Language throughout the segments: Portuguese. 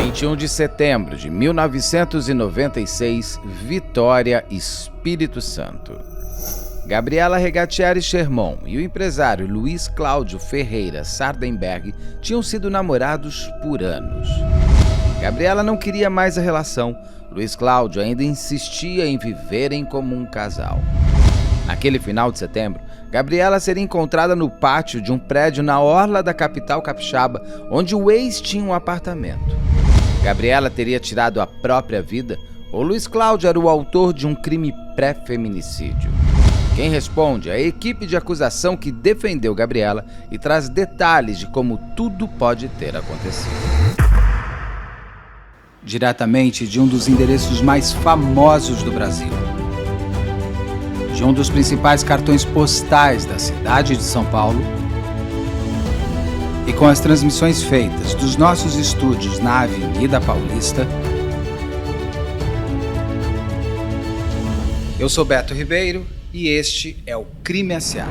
21 de setembro de 1996, Vitória, Espírito Santo. Gabriela Regatieri Schermon e o empresário Luiz Cláudio Ferreira Sardenberg tinham sido namorados por anos. Gabriela não queria mais a relação. Luiz Cláudio ainda insistia em viverem como um casal. Naquele final de setembro, Gabriela seria encontrada no pátio de um prédio na orla da capital capixaba, onde o ex tinha um apartamento. Gabriela teria tirado a própria vida ou Luiz Cláudio era o autor de um crime pré-feminicídio? Quem responde é a equipe de acusação que defendeu Gabriela e traz detalhes de como tudo pode ter acontecido. Diretamente de um dos endereços mais famosos do Brasil, de um dos principais cartões postais da cidade de São Paulo, e com as transmissões feitas dos nossos estúdios na Avenida Paulista, eu sou Beto Ribeiro e este é o Crime S.A.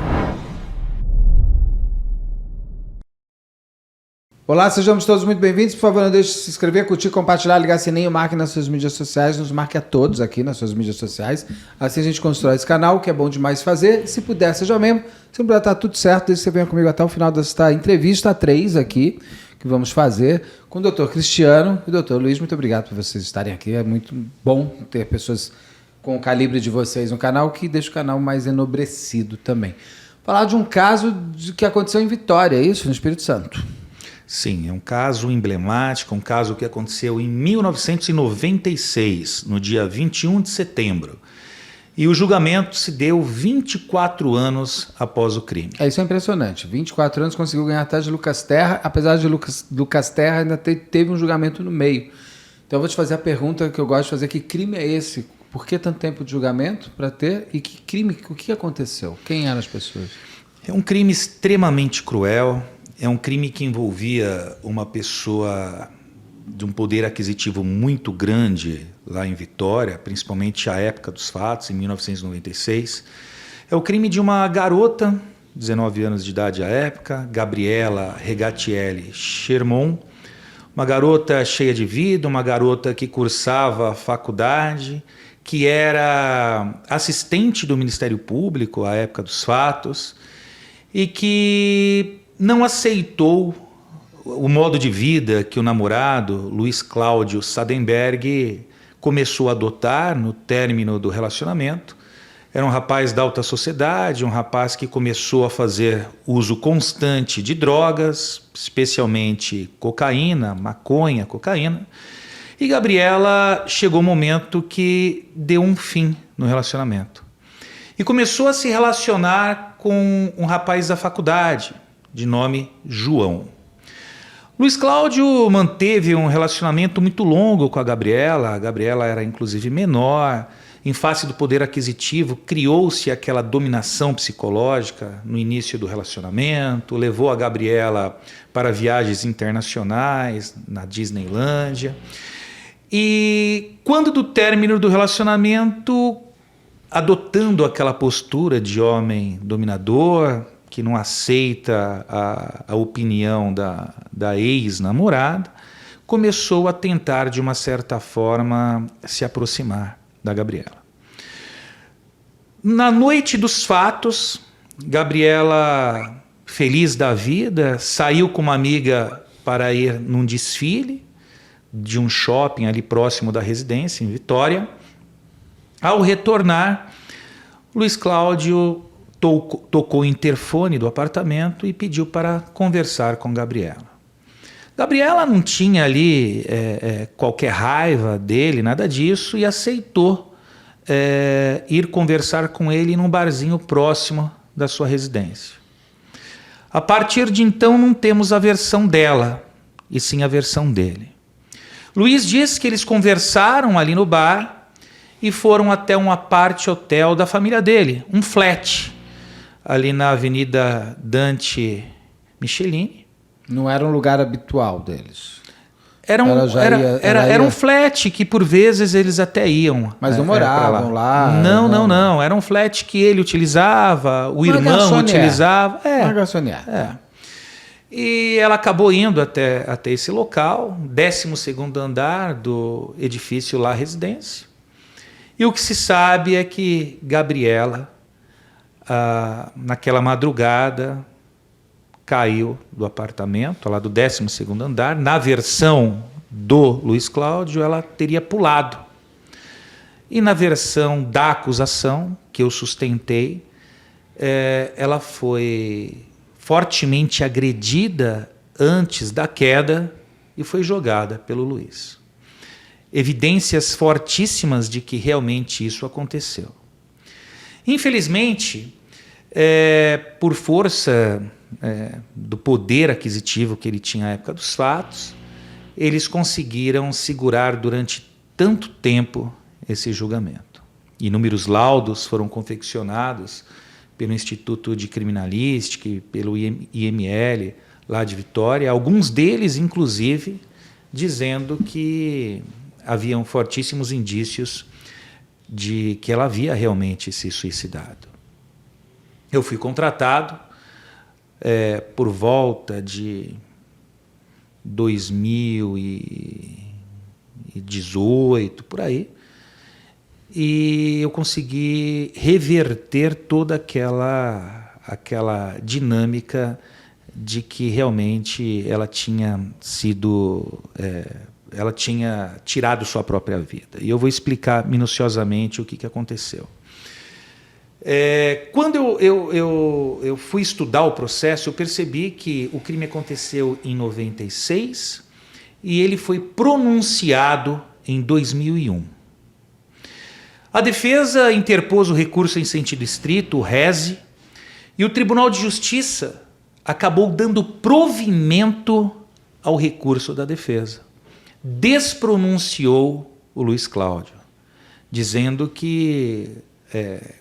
Olá, sejamos todos muito bem-vindos. Por favor, não deixe de se inscrever, curtir, compartilhar, ligar sininho, marque nas suas mídias sociais, nos marque a todos aqui nas suas mídias sociais. Assim a gente constrói esse canal, que é bom demais fazer. Se puder, seja membro. Se não puder, tá tudo certo. Desde que você venha comigo até o final desta entrevista 3 aqui, que vamos fazer com o Dr. Cristiano e o Dr. Luiz. Muito obrigado por vocês estarem aqui. É muito bom ter pessoas com o calibre de vocês no canal, que deixa o canal mais enobrecido também. Falar de um caso que aconteceu em Vitória, é isso? No Espírito Santo. Sim, é um caso emblemático, um caso que aconteceu em 1996, no dia 21 de setembro. E o julgamento se deu 24 anos após o crime. Isso é impressionante. 24 anos conseguiu ganhar até de Lucas Terra, apesar de Lucas Terra ainda teve um julgamento no meio. Então eu vou te fazer a pergunta que eu gosto de fazer: que crime é esse? Por que tanto tempo de julgamento para ter? E que crime, o que aconteceu? Quem eram as pessoas? É um crime extremamente cruel. É um crime que envolvia uma pessoa de um poder aquisitivo muito grande lá em Vitória, principalmente à época dos fatos, em 1996. É o crime de uma garota, 19 anos de idade à época, Gabriela Regatieri Schermon, uma garota cheia de vida, uma garota que cursava a faculdade, que era assistente do Ministério Público à época dos fatos e que não aceitou o modo de vida que o namorado, Luiz Cláudio Sardenberg, começou a adotar no término do relacionamento. Era um rapaz da alta sociedade, um rapaz que começou a fazer uso constante de drogas, especialmente cocaína, maconha, cocaína. E Gabriela chegou o momento que deu um fim no relacionamento. E começou a se relacionar com um rapaz da faculdade, de nome João. Luiz Cláudio manteve um relacionamento muito longo com a Gabriela. A Gabriela era inclusive menor. Em face do poder aquisitivo, criou-se aquela dominação psicológica no início do relacionamento, levou a Gabriela para viagens internacionais, na Disneylândia. E quando do término do relacionamento, adotando aquela postura de homem dominador, que não aceita a opinião da ex-namorada, começou a tentar, de uma certa forma, se aproximar da Gabriela. Na noite dos fatos, Gabriela, feliz da vida, saiu com uma amiga para ir num desfile de um shopping ali próximo da residência, em Vitória. Ao retornar, Luiz Cláudio tocou o interfone do apartamento e pediu para conversar com Gabriela. Gabriela não tinha ali qualquer raiva dele, nada disso, e aceitou ir conversar com ele num barzinho próximo da sua residência. A partir de então não temos a versão dela, e sim a versão dele. Luiz diz que eles conversaram ali no bar e foram até um apart hotel da família dele, um flat, ali na Avenida Dante Michelini. Não era um lugar habitual deles? Era um flat que por vezes eles até iam. Mas não moravam lá? Não. Era um flat que ele utilizava, o irmão utilizava. Uma garçonnière. E ela acabou indo até esse local, 12º andar do edifício La Residência. E o que se sabe é que Gabriela, naquela madrugada, caiu do apartamento, lá do 12º andar. Na versão do Luiz Cláudio, ela teria pulado. E na versão da acusação, que eu sustentei, ela foi fortemente agredida antes da queda e foi jogada pelo Luiz. Evidências fortíssimas de que realmente isso aconteceu. Infelizmente, por força do poder aquisitivo que ele tinha à época dos fatos, eles conseguiram segurar durante tanto tempo esse julgamento. Inúmeros laudos foram confeccionados pelo Instituto de Criminalística e pelo IML lá de Vitória, alguns deles, inclusive, dizendo que haviam fortíssimos indícios de que ela havia realmente se suicidado. Eu fui contratado por volta de 2018, por aí, e eu consegui reverter toda aquela dinâmica de que realmente ela tinha sido... ela tinha tirado sua própria vida. E eu vou explicar minuciosamente o que aconteceu. Quando eu fui estudar o processo, eu percebi que o crime aconteceu em 96 e ele foi pronunciado em 2001. A defesa interpôs o recurso em sentido estrito, o rese, e o Tribunal de Justiça acabou dando provimento ao recurso da defesa. Despronunciou o Luiz Cláudio, dizendo que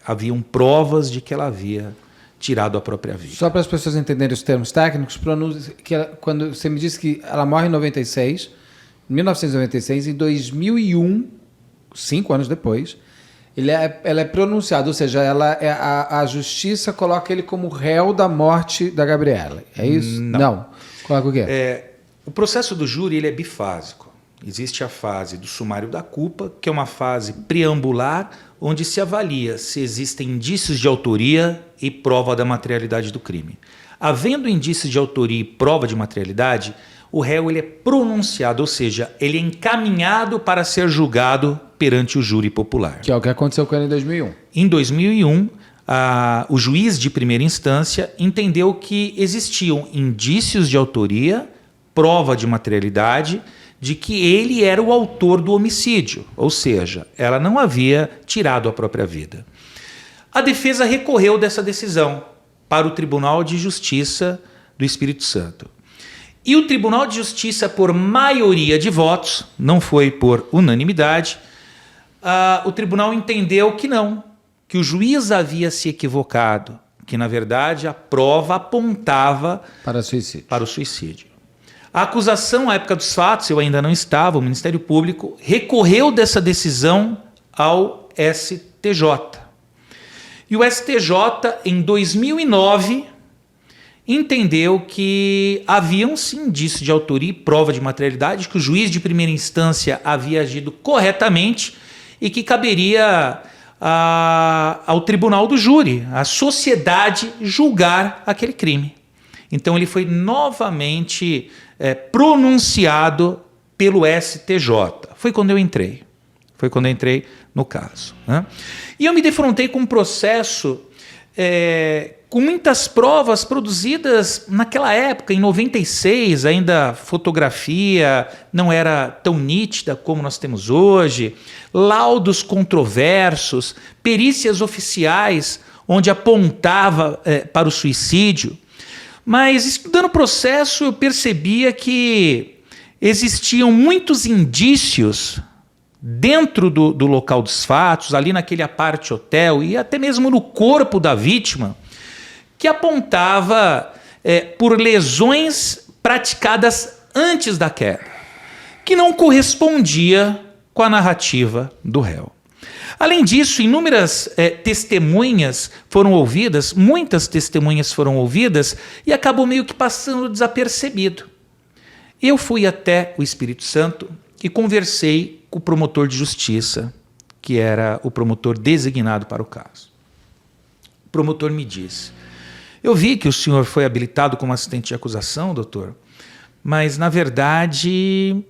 haviam provas de que ela havia tirado a própria vida. Só para as pessoas entenderem os termos técnicos, quando você me disse que ela morre em 1996, em 2001, 5 anos depois, ela é pronunciada, ou seja, a justiça coloca ele como réu da morte da Gabriela. É isso? Não. Coloca o quê? O processo do júri ele é bifásico. Existe a fase do sumário da culpa, que é uma fase preambular, onde se avalia se existem indícios de autoria e prova da materialidade do crime. Havendo indícios de autoria e prova de materialidade, o réu ele é pronunciado, ou seja, ele é encaminhado para ser julgado perante o júri popular. Que é o que aconteceu com ele em 2001. Em 2001, o juiz de primeira instância entendeu que existiam indícios de autoria, prova de materialidade, de que ele era o autor do homicídio, ou seja, ela não havia tirado a própria vida. A defesa recorreu dessa decisão para o Tribunal de Justiça do Espírito Santo. E o Tribunal de Justiça, por maioria de votos, não foi por unanimidade, o tribunal entendeu que não, que o juiz havia se equivocado, que na verdade a prova apontava para o suicídio. A acusação, à época dos fatos, eu ainda não estava, o Ministério Público recorreu dessa decisão ao STJ. E o STJ, em 2009, entendeu que haviam sim indícios de autoria e prova de materialidade, que o juiz de primeira instância havia agido corretamente e que caberia ao tribunal do júri, à sociedade, julgar aquele crime. Então ele foi novamente pronunciado pelo STJ. Foi quando eu entrei. Foi quando eu entrei no caso. Né? E eu me defrontei com um processo com muitas provas produzidas naquela época, em 96, ainda fotografia não era tão nítida como nós temos hoje, laudos controversos, perícias oficiais onde apontava para o suicídio. Mas estudando o processo eu percebia que existiam muitos indícios dentro do local dos fatos, ali naquele apart hotel e até mesmo no corpo da vítima, que apontava por lesões praticadas antes da queda, que não correspondia com a narrativa do réu. Além disso, inúmeras testemunhas foram ouvidas, muitas testemunhas foram ouvidas, e acabou meio que passando desapercebido. Eu fui até o Espírito Santo e conversei com o promotor de justiça, que era o promotor designado para o caso. O promotor me disse: eu vi que o senhor foi habilitado como assistente de acusação, doutor, mas, na verdade,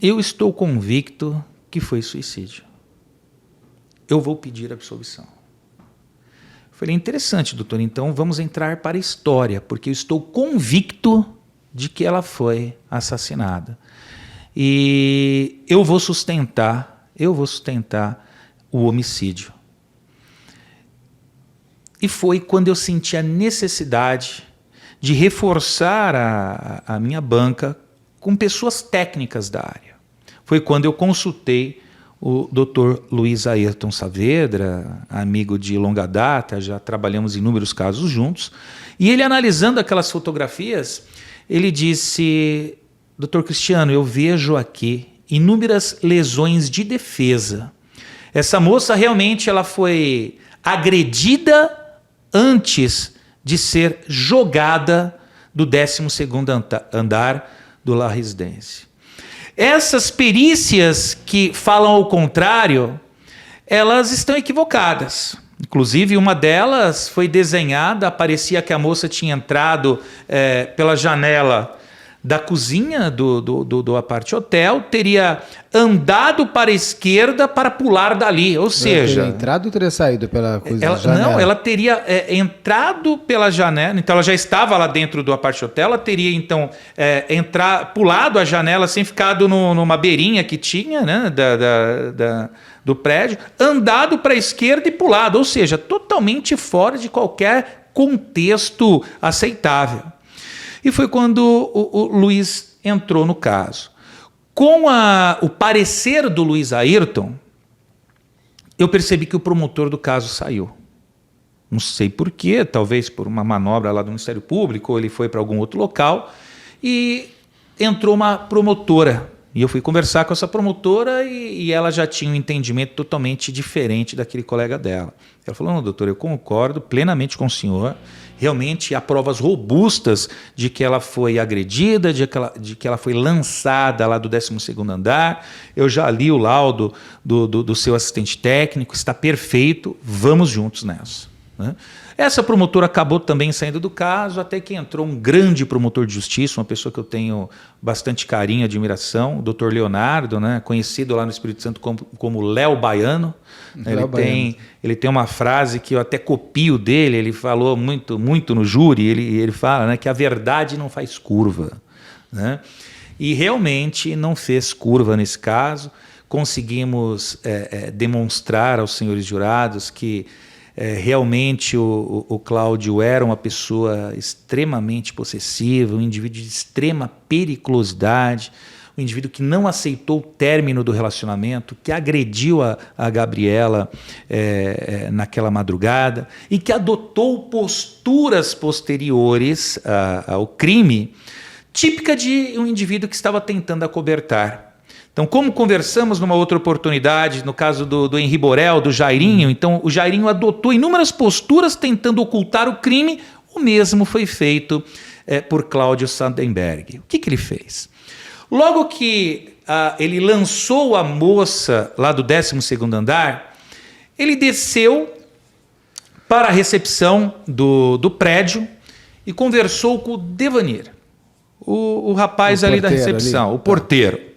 eu estou convicto que foi suicídio. Eu vou pedir absolvição. Eu falei: interessante, doutor, então vamos entrar para a história, porque eu estou convicto de que ela foi assassinada. E eu vou sustentar o homicídio. E foi quando eu senti a necessidade de reforçar a minha banca com pessoas técnicas da área. Foi quando eu consultei o Dr. Luiz Ayrton Saavedra, amigo de longa data, já trabalhamos em inúmeros casos juntos, e ele, analisando aquelas fotografias, ele disse: Dr. Cristiano, eu vejo aqui inúmeras lesões de defesa. Essa moça realmente ela foi agredida antes de ser jogada do 12º andar do La Residência. Essas perícias que falam ao contrário, elas estão equivocadas. Inclusive, uma delas foi desenhada, parecia que a moça tinha entrado pela janela da cozinha do apart hotel, teria andado para a esquerda para pular dali, ou seja... Ela teria entrado ou teria saído pela janela? Não, ela teria entrado pela janela, então ela já estava lá dentro do apart hotel, ela teria então pulado a janela sem ficado numa beirinha que tinha, né, do prédio, andado para a esquerda e pulado, ou seja, totalmente fora de qualquer contexto aceitável. E foi quando o Luiz entrou no caso. Com o parecer do Luiz Ayrton, eu percebi que o promotor do caso saiu. Não sei por quê, talvez por uma manobra lá do Ministério Público, ou ele foi para algum outro local, e entrou uma promotora. E eu fui conversar com essa promotora e ela já tinha um entendimento totalmente diferente daquele colega dela. Ela falou: não, doutor, eu concordo plenamente com o senhor. Realmente há provas robustas de que ela foi agredida, de que ela foi lançada lá do 12º andar. Eu já li o laudo do seu assistente técnico, está perfeito, vamos juntos nessa. Né? Essa promotora acabou também saindo do caso, até que entrou um grande promotor de justiça, uma pessoa que eu tenho bastante carinho e admiração, o Dr. Leonardo, né, conhecido lá no Espírito Santo como Léo Baiano. Ele tem uma frase que eu até copio dele, ele falou muito no júri, ele fala, né, que a verdade não faz curva. Né? E realmente não fez curva nesse caso. Conseguimos demonstrar aos senhores jurados que realmente o Cláudio era uma pessoa extremamente possessiva, um indivíduo de extrema periculosidade, um indivíduo que não aceitou o término do relacionamento, que agrediu a Gabriela naquela madrugada e que adotou posturas posteriores ao crime, típica de um indivíduo que estava tentando acobertar. Então, como conversamos numa outra oportunidade, no caso do Henri Borel, do Jairinho, então o Jairinho adotou inúmeras posturas tentando ocultar o crime, o mesmo foi feito por Cláudio Sardenberg. O que ele fez? Logo que ele lançou a moça lá do 12º andar, ele desceu para a recepção do prédio e conversou com o Devanir, o rapaz ali da recepção, o porteiro.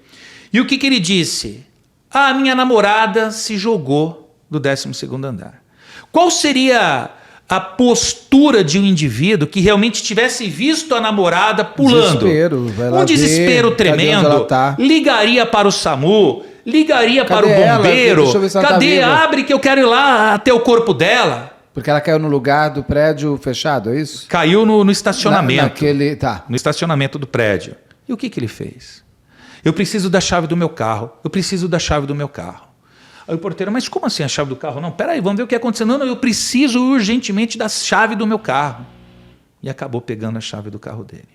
E o que ele disse? A minha namorada se jogou do 12º andar. Qual seria a postura de um indivíduo que realmente tivesse visto a namorada pulando? Um desespero tremendo. Ligaria para o SAMU, ligaria para o bombeiro. Cadê? Abre que eu quero ir lá até o corpo dela. Porque ela caiu no lugar do prédio fechado, é isso? Caiu no estacionamento. Tá. No estacionamento do prédio. E o que ele fez? Eu preciso da chave do meu carro. Eu preciso da chave do meu carro. Aí o porteiro: mas como assim a chave do carro? Não, peraí, vamos ver o que aconteceu. Não, eu preciso urgentemente da chave do meu carro. E acabou pegando a chave do carro dele.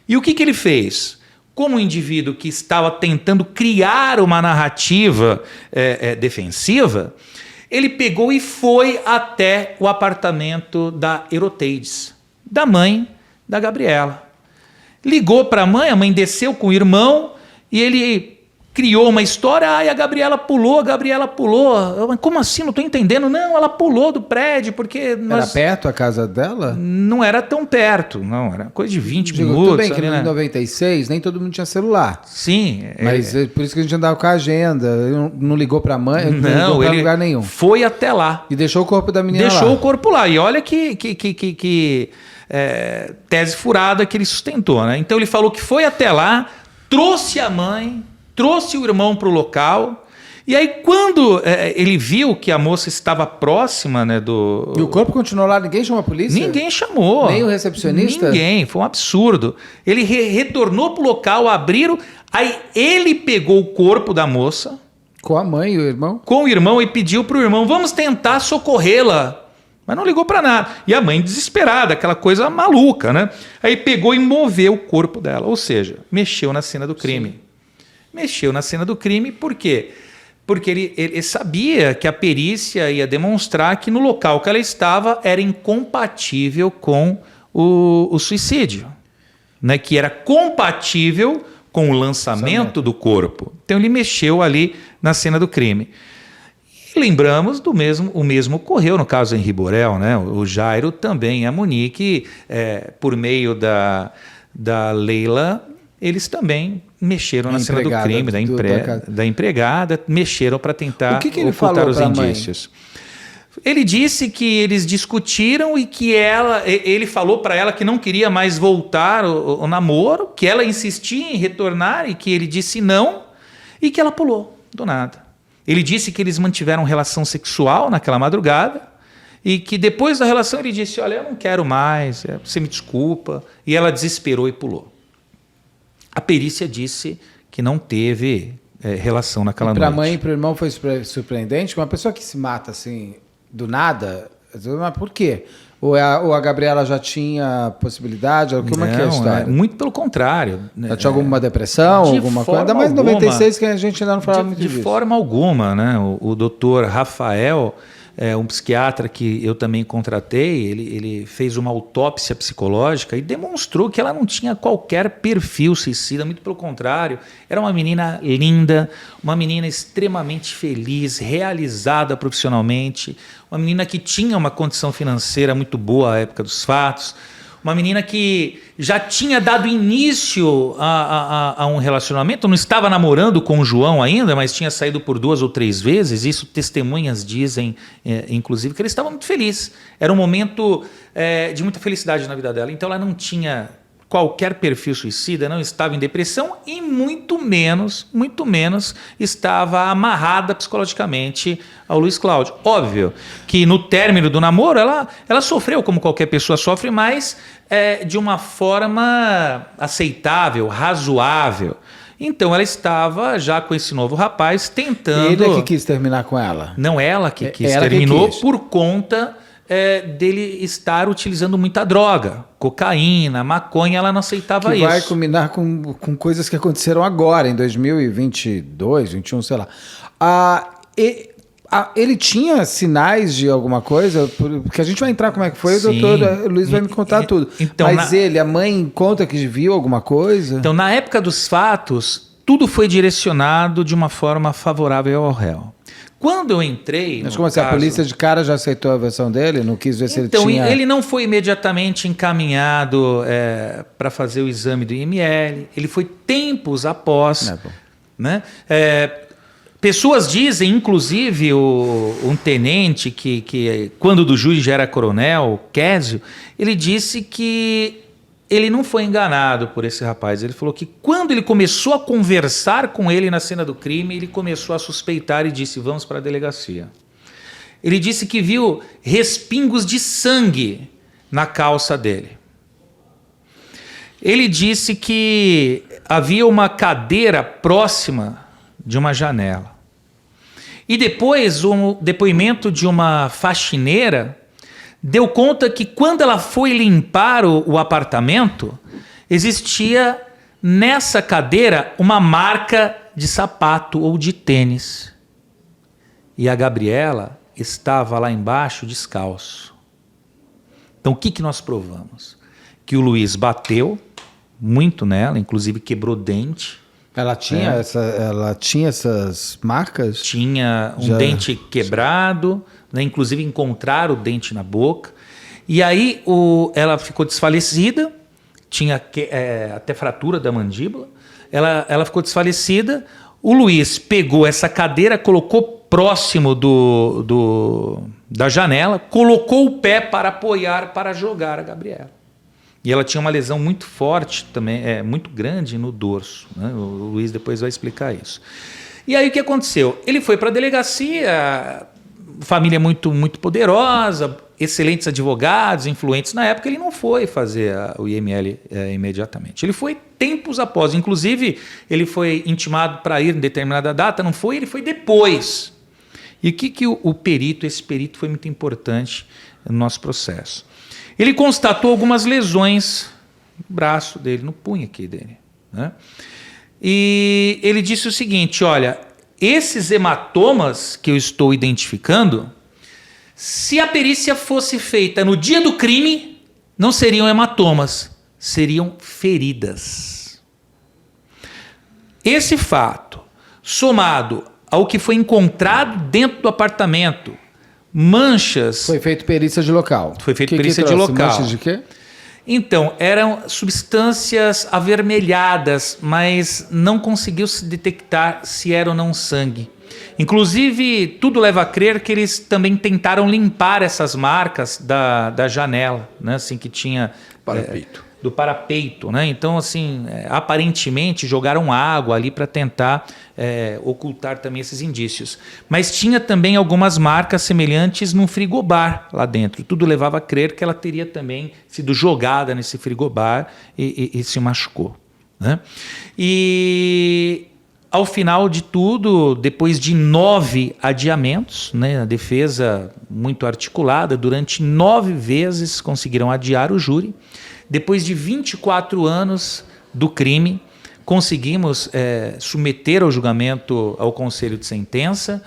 E o que ele fez? como um indivíduo que estava tentando criar uma narrativa defensiva, ele pegou e foi até o apartamento da Heroteides, da mãe da Gabriela. Ligou para a mãe desceu com o irmão e ele criou uma história. E a Gabriela pulou. Eu, como assim? Não estou entendendo. Não, ela pulou do prédio porque... Era perto a casa dela? Não era tão perto, não. Era coisa de 20 minutos. Tudo bem que em 96 nem todo mundo tinha celular. Sim. Mas por isso que a gente andava com a agenda. Não ligou para a mãe, não ligou para lugar nenhum. Foi até lá. E deixou o corpo da menina lá. Deixou o corpo lá. E olha que tese furada que ele sustentou, né? Então ele falou que foi até lá, trouxe a mãe, trouxe o irmão para o local. E aí, quando ele viu que a moça estava próxima, né, do... E o corpo continuou lá? Ninguém chamou a polícia? Ninguém chamou. Nem o recepcionista? Ninguém. Foi um absurdo. Ele retornou para o local, abriram. Aí ele pegou o corpo da moça. Com a mãe e o irmão? Com o irmão e pediu para o irmão, vamos tentar socorrê-la. Mas não ligou para nada. E a mãe desesperada, aquela coisa maluca, né? Aí pegou e moveu o corpo dela. Ou seja, mexeu na cena do crime. Sim. Mexeu na cena do crime, por quê? Porque ele sabia que a perícia ia demonstrar que no local que ela estava era incompatível com o suicídio. Né? Que era compatível com o lançamento do corpo. Então ele mexeu ali na cena do crime. E lembramos o mesmo ocorreu no caso Henri Borel, né? O Jairo também, a Monique, por meio da Leila, eles também mexeram na cena do crime, da empregada, mexeram para tentar ocultar os indícios. Ele disse que eles discutiram e que ele falou para ela que não queria mais voltar o namoro, que ela insistia em retornar e que ele disse não e que ela pulou do nada. Ele disse que eles mantiveram relação sexual naquela madrugada e que depois da relação ele disse, olha, eu não quero mais, você me desculpa. E ela desesperou e pulou. A perícia disse que não teve relação naquela noite. Para a mãe e para o irmão foi surpreendente? Uma pessoa que se mata assim, do nada, mas por quê? Ou a Gabriela já tinha possibilidade? Como é que é a história? Muito pelo contrário. Ela tinha alguma depressão, alguma coisa? Ainda mais em 96, que a gente ainda não falava muito disso. De forma alguma, né? O doutor Rafael, um psiquiatra que eu também contratei, ele fez uma autópsia psicológica e demonstrou que ela não tinha qualquer perfil suicida, muito pelo contrário. Era uma menina linda, uma menina extremamente feliz, realizada profissionalmente, uma menina que tinha uma condição financeira muito boa à época dos fatos, uma menina que já tinha dado início a um relacionamento, não estava namorando com o João ainda, mas tinha saído por 2 ou 3 vezes, isso testemunhas dizem, inclusive, que ele estava muito feliz. Era um momento de muita felicidade na vida dela, então ela não tinha qualquer perfil suicida, não estava em depressão e muito menos estava amarrada psicologicamente ao Luiz Cláudio. Óbvio que no término do namoro ela sofreu como qualquer pessoa sofre, mas de uma forma aceitável, razoável. Então ela estava já com esse novo rapaz tentando... Ele é que quis terminar com ela? Não, ela que quis. Terminou por conta... dele estar utilizando muita droga, cocaína, maconha, ela não aceitava isso. Que vai combinar com coisas que aconteceram agora, em 2022, 2021, sei lá. Ele tinha sinais de alguma coisa? Porque a gente vai entrar como é que foi, sim, o doutor Luiz vai me contar tudo. Então, mas a mãe conta que viu alguma coisa? Então, na época dos fatos, tudo foi direcionado de uma forma favorável ao réu. Quando eu entrei... Mas como assim, a polícia de cara já aceitou a versão dele? Não quis ver se ele tinha... Então, ele não foi imediatamente encaminhado para fazer o exame do IML. Ele foi tempos após. Né? Pessoas dizem, inclusive um tenente que quando do júri já era coronel, Késio, ele disse que ele não foi enganado por esse rapaz. Ele falou que quando ele começou a conversar com ele na cena do crime, ele começou a suspeitar e disse, vamos para a delegacia. Ele disse que viu respingos de sangue na calça dele. Ele disse que havia uma cadeira próxima de uma janela. E depois um depoimento de uma faxineira deu conta que quando ela foi limpar o apartamento, existia nessa cadeira uma marca de sapato ou de tênis. E a Gabriela estava lá embaixo descalço. Então o que nós provamos? Que o Luiz bateu muito nela, inclusive quebrou dente. Ela tinha essas marcas? Tinha um dente quebrado, né? Inclusive encontraram o dente na boca. E aí ela ficou desfalecida, tinha até fratura da mandíbula. Ela ficou desfalecida. O Luiz pegou essa cadeira, colocou próximo da janela, colocou o pé para apoiar, para jogar a Gabriela. E ela tinha uma lesão muito forte também, muito grande no dorso, né? O Luiz depois vai explicar isso. E aí o que aconteceu? Ele foi para a delegacia, família muito, muito poderosa, excelentes advogados, influentes na época. Ele não foi fazer o IML imediatamente. Ele foi tempos após. Inclusive, ele foi intimado para ir em determinada data, não foi, ele foi depois. E o que esse perito foi muito importante no nosso processo? Ele constatou algumas lesões no braço dele, no punho aqui dele, né? E ele disse o seguinte: olha, esses hematomas que eu estou identificando, se a perícia fosse feita no dia do crime, não seriam hematomas, seriam feridas. Esse fato, somado ao que foi encontrado dentro do apartamento, manchas... Foi feito perícia de local. Foi feito perícia de local. Manchas de quê? Então, eram substâncias avermelhadas, mas não conseguiu se detectar se era ou não sangue. Inclusive, tudo leva a crer que eles também tentaram limpar essas marcas da janela, né? Assim, que tinha... Parapeito. Do parapeito, né? Então, assim, aparentemente jogaram água ali para tentar ocultar também esses indícios. Mas tinha também algumas marcas semelhantes num frigobar lá dentro. Tudo levava a crer que ela teria também sido jogada nesse frigobar e se machucou, né? E ao final de tudo, depois de 9 adiamentos, né, a defesa muito articulada, durante 9 vezes conseguiram adiar o júri. Depois de 24 anos do crime, conseguimos submeter ao julgamento ao conselho de sentença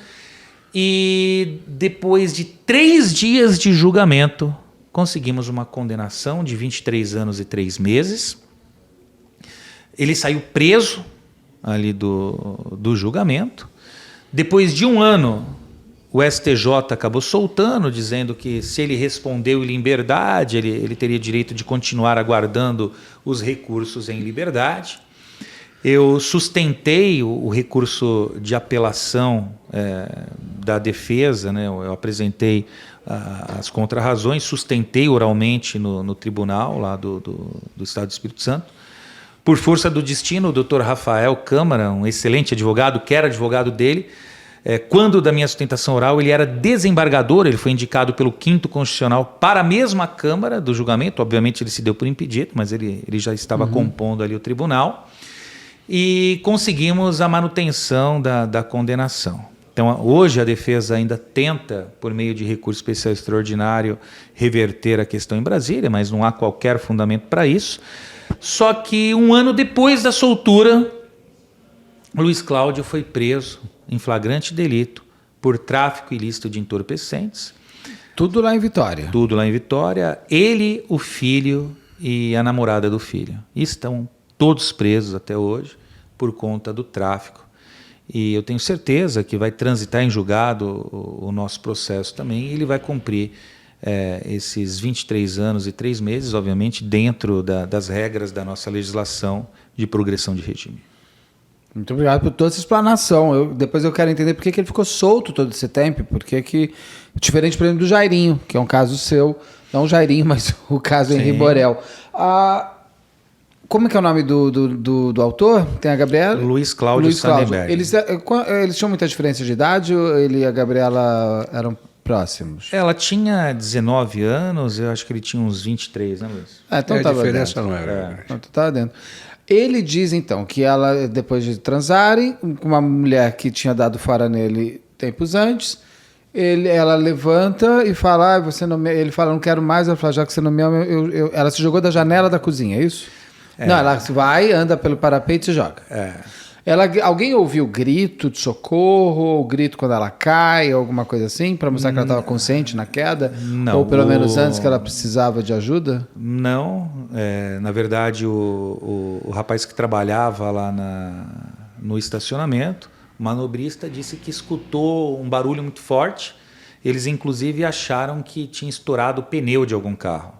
e depois de 3 dias de julgamento, conseguimos uma condenação de 23 anos e 3 meses. Ele saiu preso ali do julgamento. Depois de 1 ano, o STJ acabou soltando, dizendo que se ele respondeu em liberdade, ele teria direito de continuar aguardando os recursos em liberdade. Eu sustentei o recurso de apelação da defesa, né? Eu apresentei as contrarrazões, sustentei oralmente no tribunal lá do Estado do Espírito Santo. Por força do destino, o doutor Rafael Câmara, um excelente advogado, que era advogado dele, quando da minha sustentação oral, ele era desembargador, ele foi indicado pelo 5º Constitucional para a mesma Câmara do julgamento. Obviamente ele se deu por impedido, mas ele já estava compondo ali o tribunal. E conseguimos a manutenção da condenação. Então, hoje a defesa ainda tenta, por meio de recurso especial extraordinário, reverter a questão em Brasília, mas não há qualquer fundamento para isso. Só que 1 ano depois da soltura, Luiz Cláudio foi preso em flagrante delito por tráfico ilícito de entorpecentes. Tudo lá em Vitória. Tudo lá em Vitória. Ele, o filho e a namorada do filho. E estão todos presos até hoje por conta do tráfico. E eu tenho certeza que vai transitar em julgado o nosso processo também, e ele vai cumprir esses 23 anos e 3 meses, obviamente, dentro das regras da nossa legislação de progressão de regime. Muito obrigado por toda essa explanação. Depois eu quero entender por que ele ficou solto todo esse tempo, porque diferente, por exemplo, do Jairinho, que é um caso seu, não o Jairinho, mas o caso Henri Borel. Como é que é o nome do autor? Tem a Gabriela? Luiz Cláudio Sardenberg. Eles tinham muita diferença de idade ou ele e a Gabriela eram próximos? Ela tinha 19 anos, eu acho que ele tinha uns 23, né, Luiz? Então a diferença dentro. não era grande. Então estava dentro. Ele diz, então, que ela, depois de transarem, com uma mulher que tinha dado fora nele tempos antes, ela levanta e fala, você não me... ele fala, não quero mais, ela fala, já que você não me ama, ela se jogou da janela da cozinha, é isso? Não, ela vai, anda pelo parapeito e se joga. Alguém ouviu grito de socorro, ou grito quando ela cai, ou alguma coisa assim, para mostrar que ela estava consciente na queda? Não. Ou pelo menos antes que ela precisava de ajuda? Não. Na verdade, o rapaz que trabalhava lá no estacionamento, o manobrista, disse que escutou um barulho muito forte. Eles, inclusive, acharam que tinha estourado o pneu de algum carro,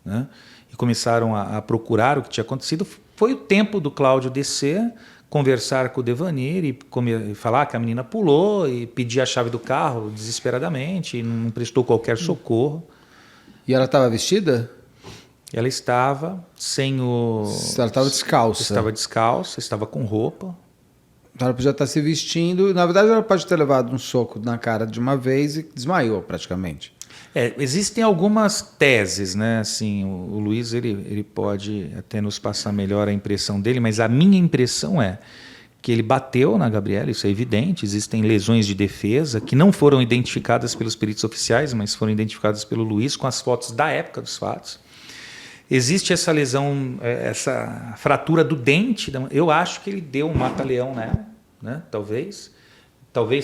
né? E começaram a procurar o que tinha acontecido. Foi o tempo do Cláudio descer, conversar com o Devanir e falar que a menina pulou e pedir a chave do carro desesperadamente e não prestou qualquer socorro. E ela estava vestida? Ela estava sem o... Ela estava descalça. Estava descalça, estava com roupa. Então ela podia estar se vestindo. Na verdade, ela pode ter levado um soco na cara de uma vez e desmaiou praticamente. Existem algumas teses, né? Assim, o Luiz ele pode até nos passar melhor a impressão dele, mas a minha impressão é que ele bateu na Gabriela, isso é evidente. Existem lesões de defesa que não foram identificadas pelos peritos oficiais, mas foram identificadas pelo Luiz com as fotos da época dos fatos. Existe essa lesão, essa fratura do dente. Eu acho que ele deu um mata-leão nela, né? Talvez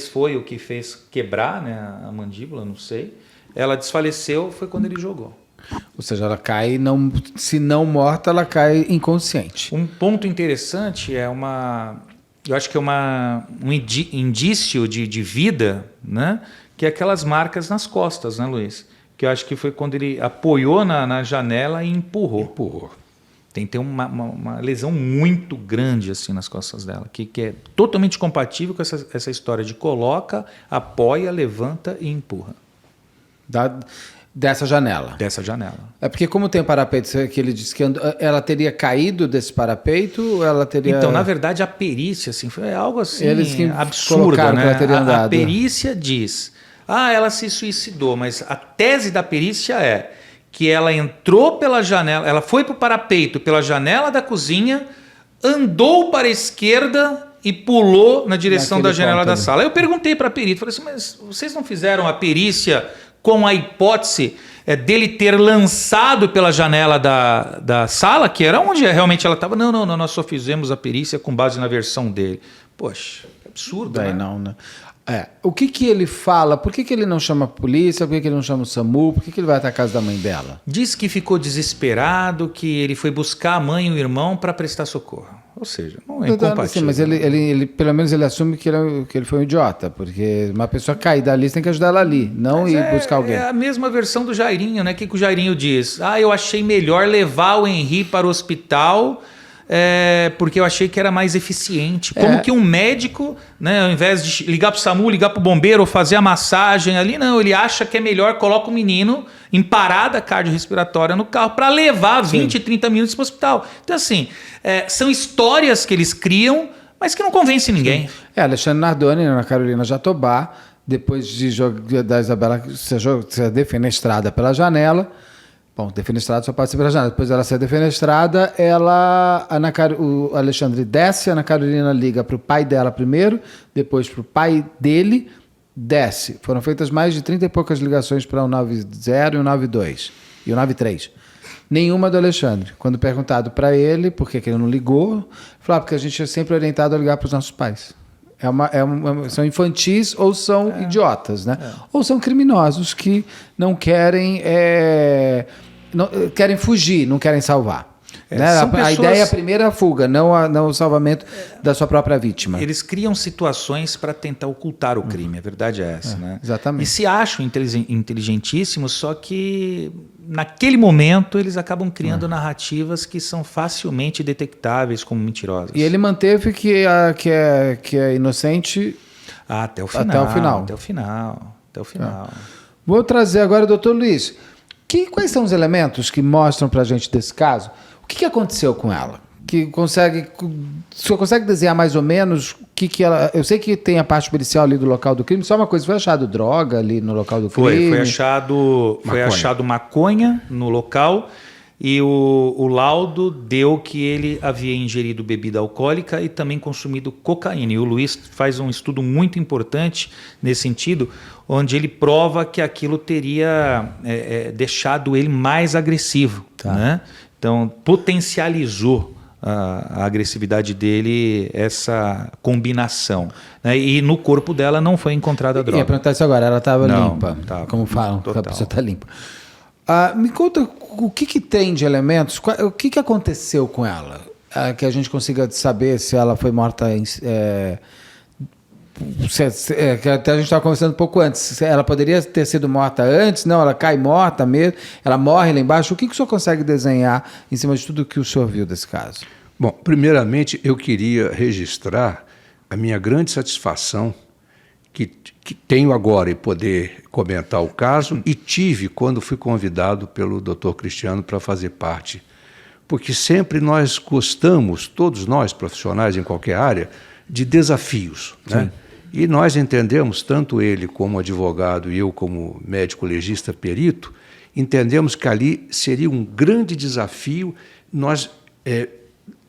foi o que fez quebrar, né, a mandíbula, não sei. Ela desfaleceu, foi quando ele jogou. Ou seja, ela cai, se não morta, ela cai inconsciente. Um ponto interessante eu acho que é um indício de vida, né? Que é aquelas marcas nas costas, né, Luiz? Que eu acho que foi quando ele apoiou na janela e empurrou. Tem que ter uma lesão muito grande assim nas costas dela, que é totalmente compatível com essa história de coloca, apoia, levanta e empurra. Dessa janela. Dessa janela. É porque como tem o parapeito que ele disse que ela teria caído desse parapeito, ou ela teria... Então, na verdade, a perícia assim, foi algo assim Eles que absurdo, né? Que ela teria andado. A perícia diz, ela se suicidou, mas a tese da perícia é que ela entrou pela janela, ela foi para o parapeito pela janela da cozinha, andou para a esquerda e pulou na direção da janela da sala. Eu perguntei para a perita, falei assim, mas vocês não fizeram a perícia com a hipótese dele ter lançado pela janela da sala, que era onde realmente ela estava? Não, nós só fizemos a perícia com base na versão dele. Poxa, que absurdo, né? Não, né? O que ele fala? Por que ele não chama a polícia? Por que ele não chama o SAMU? Por que ele vai até a casa da mãe dela? Diz que ficou desesperado, que ele foi buscar a mãe e o irmão para prestar socorro. Ou seja, não é incompatível. Sim, mas ele pelo menos ele assume que ele foi um idiota, porque uma pessoa cair dali, você tem que ajudar ela ali, não ir buscar alguém. É a mesma versão do Jairinho, né? O que o Jairinho diz? Eu achei melhor levar o Henri para o hospital... porque eu achei que era mais eficiente. Como que um médico, né, ao invés de ligar para o SAMU, ligar para o bombeiro ou fazer a massagem ali, não, ele acha que é melhor, coloca o menino em parada cardiorrespiratória no carro para levar 20, 30 minutos para o hospital. Então, assim, são histórias que eles criam, mas que não convencem ninguém. Alexandre Nardoni, na Carolina Jatobá, depois da Isabela ser defenestrada pela janela. Bom, defenestrada só pode ser pela janela. Depois dela ser defenestrada, o Alexandre desce, a Ana Carolina liga para o pai dela primeiro, depois para o pai dele, desce. Foram feitas mais de 30 e poucas ligações para o 90 e o 92 e o 93. Nenhuma do Alexandre. Quando perguntado para ele por que ele não ligou, falou, porque a gente é sempre orientado a ligar para os nossos pais. São infantis ou são idiotas, né? Ou são criminosos que não querem... querem fugir, não querem salvar. Né? A ideia é a primeira fuga, não o salvamento da sua própria vítima. Eles criam situações para tentar ocultar o crime, a verdade é essa. Né? Exatamente. E se acham inteligentíssimos, só que naquele momento eles acabam criando narrativas que são facilmente detectáveis como mentirosas. E ele manteve que é inocente até o final. Vou trazer agora o doutor Luiz. Quais são os elementos que mostram para a gente desse caso? O que aconteceu com ela? O senhor consegue desenhar mais ou menos o que ela... Eu sei que tem a parte pericial ali do local do crime. Só uma coisa, foi achado droga ali no local do crime? Foi achado maconha no local e o laudo deu que ele havia ingerido bebida alcoólica e também consumido cocaína. E o Luiz faz um estudo muito importante nesse sentido, onde ele prova que aquilo teria deixado ele mais agressivo. Tá. Né? Então, potencializou a agressividade dele, essa combinação. Né? E no corpo dela não foi encontrada droga. Eu ia perguntar isso agora, ela estava Não, limpa, tava, como falam, total. a pessoa está limpa. Me conta o que tem de elementos, o que aconteceu com ela, que a gente consiga saber se ela foi morta... que até a gente estava conversando um pouco antes, ela poderia ter sido morta antes, não, ela cai morta mesmo, ela morre lá embaixo. O que o senhor consegue desenhar em cima de tudo que o senhor viu desse caso? Bom, primeiramente eu queria registrar a minha grande satisfação que tenho agora em poder comentar o caso e tive quando fui convidado pelo Dr. Cristiano para fazer parte. Porque sempre nós gostamos, todos nós profissionais em qualquer área, de desafios, né? E nós entendemos, tanto ele como advogado e eu como médico legista perito, entendemos que ali seria um grande desafio nós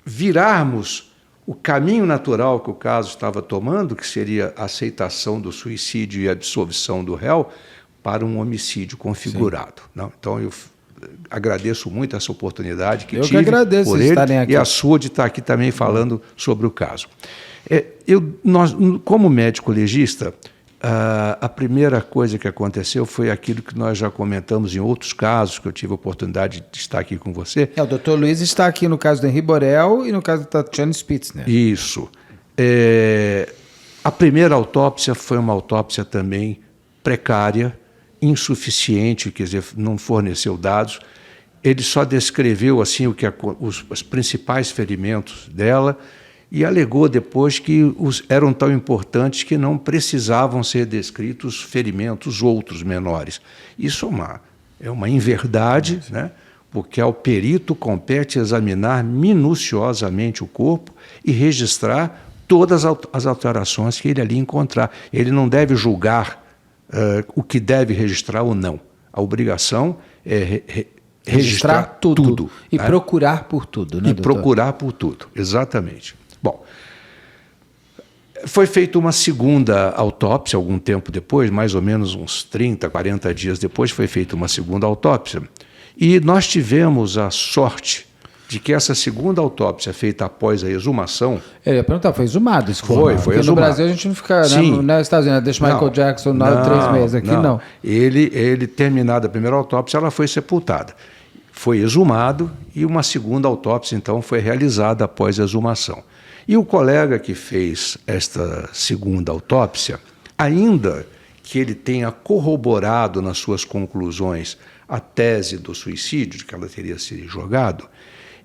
virarmos o caminho natural que o caso estava tomando, que seria a aceitação do suicídio e a absolvição do réu, para um homicídio configurado. Não? Então eu agradeço muito essa oportunidade que tive agradeço por ele estarem aqui. E a sua de estar aqui também falando sobre o caso. Nós, como médico legista, a primeira coisa que aconteceu foi aquilo que nós já comentamos em outros casos, que eu tive a oportunidade de estar aqui com você. O doutor Luiz está aqui no caso do Henri Borel e no caso da Tatiana Spitzner. Isso. A primeira autópsia foi uma autópsia também precária, insuficiente, quer dizer, não forneceu dados. Ele só descreveu assim os principais ferimentos dela e alegou depois que eram tão importantes que não precisavam ser descritos ferimentos outros menores. Isso é uma inverdade, né? Porque ao perito compete examinar minuciosamente o corpo e registrar todas as alterações que ele ali encontrar. Ele não deve julgar o que deve registrar ou não. A obrigação é registrar tudo. E procurar por tudo, né, E doutor? procurar por tudo, exatamente. Bom, foi feita uma segunda autópsia algum tempo depois, mais ou menos uns 30, 40 dias depois, foi feita uma segunda autópsia. E nós tivemos a sorte de que essa segunda autópsia feita após a exumação... Eu ia perguntar, foi exumado esse Foi Porque exumado. no Brasil a gente não fica, Sim. né, nos Estados Unidos, deixa Michael Jackson 3 meses, aqui não. Ele, terminada a primeira autópsia, ela foi sepultada. Foi exumado e uma segunda autópsia, então, foi realizada após a exumação. E o colega que fez esta segunda autópsia, ainda que ele tenha corroborado nas suas conclusões a tese do suicídio, de que ela teria se jogado,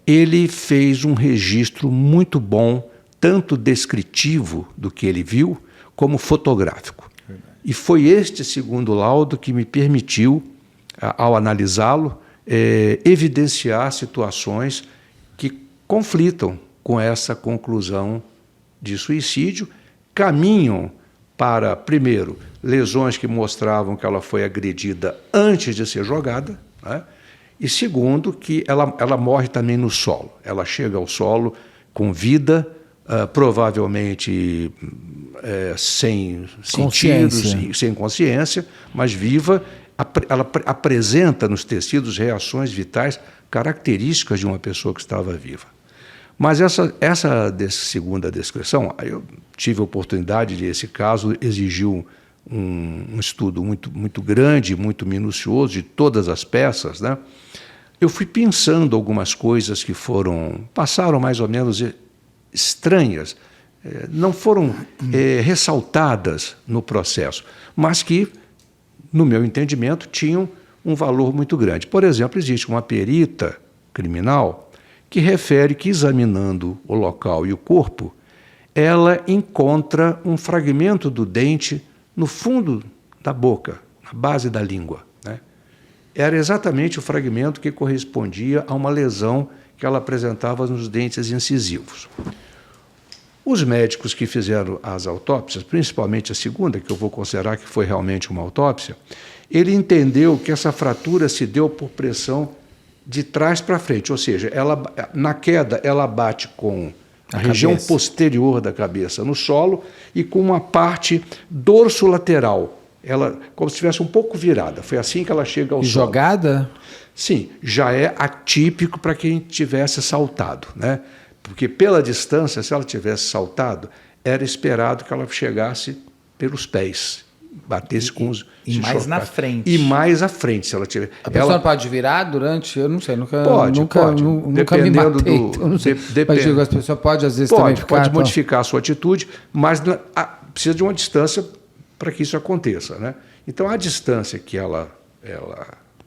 ele fez um registro muito bom, tanto descritivo do que ele viu, como fotográfico. E foi este segundo laudo que me permitiu, ao analisá-lo, evidenciar situações que conflitam com essa conclusão de suicídio, caminham para, primeiro, lesões que mostravam que ela foi agredida antes de ser jogada, né? E segundo, que ela morre também no solo. Ela chega ao solo com vida, provavelmente sem sentidos, sem consciência, mas viva. Ela apresenta nos tecidos reações vitais características de uma pessoa que estava viva. Mas essa segunda descrição, eu tive a oportunidade de, esse caso exigiu um estudo muito grande, muito minucioso de todas as peças, né? Eu fui pensando algumas coisas que passaram mais ou menos estranhas, não foram ressaltadas no processo, mas que, no meu entendimento, tinham um valor muito grande. Por exemplo, existe uma perita criminal que refere que, examinando o local e o corpo, ela encontra um fragmento do dente no fundo da boca, na base da língua, né? Era exatamente o fragmento que correspondia a uma lesão que ela apresentava nos dentes incisivos. Os médicos que fizeram as autópsias, principalmente a segunda, que eu vou considerar que foi realmente uma autópsia, ele entendeu que essa fratura se deu por pressão de trás para frente, ou seja, na queda ela bate com a região posterior da cabeça no solo e com uma parte dorsolateral ela como se estivesse um pouco virada. Foi assim que ela chega ao E solo. jogada? Sim, já é atípico para quem tivesse saltado, né? Porque pela distância, se ela tivesse saltado, era esperado que ela chegasse pelos pés, batesse com os... E se mais na chocasse. frente. E mais à frente, se ela tiver... A pessoa não pode virar durante? Eu não sei, nunca me Dependendo matei. do- Então não sei. depende. Mas digo, as pessoas podem às vezes também ficar... Pode então- modificar a sua atitude, mas precisa de uma distância para que isso aconteça, né? Então, a distância que ela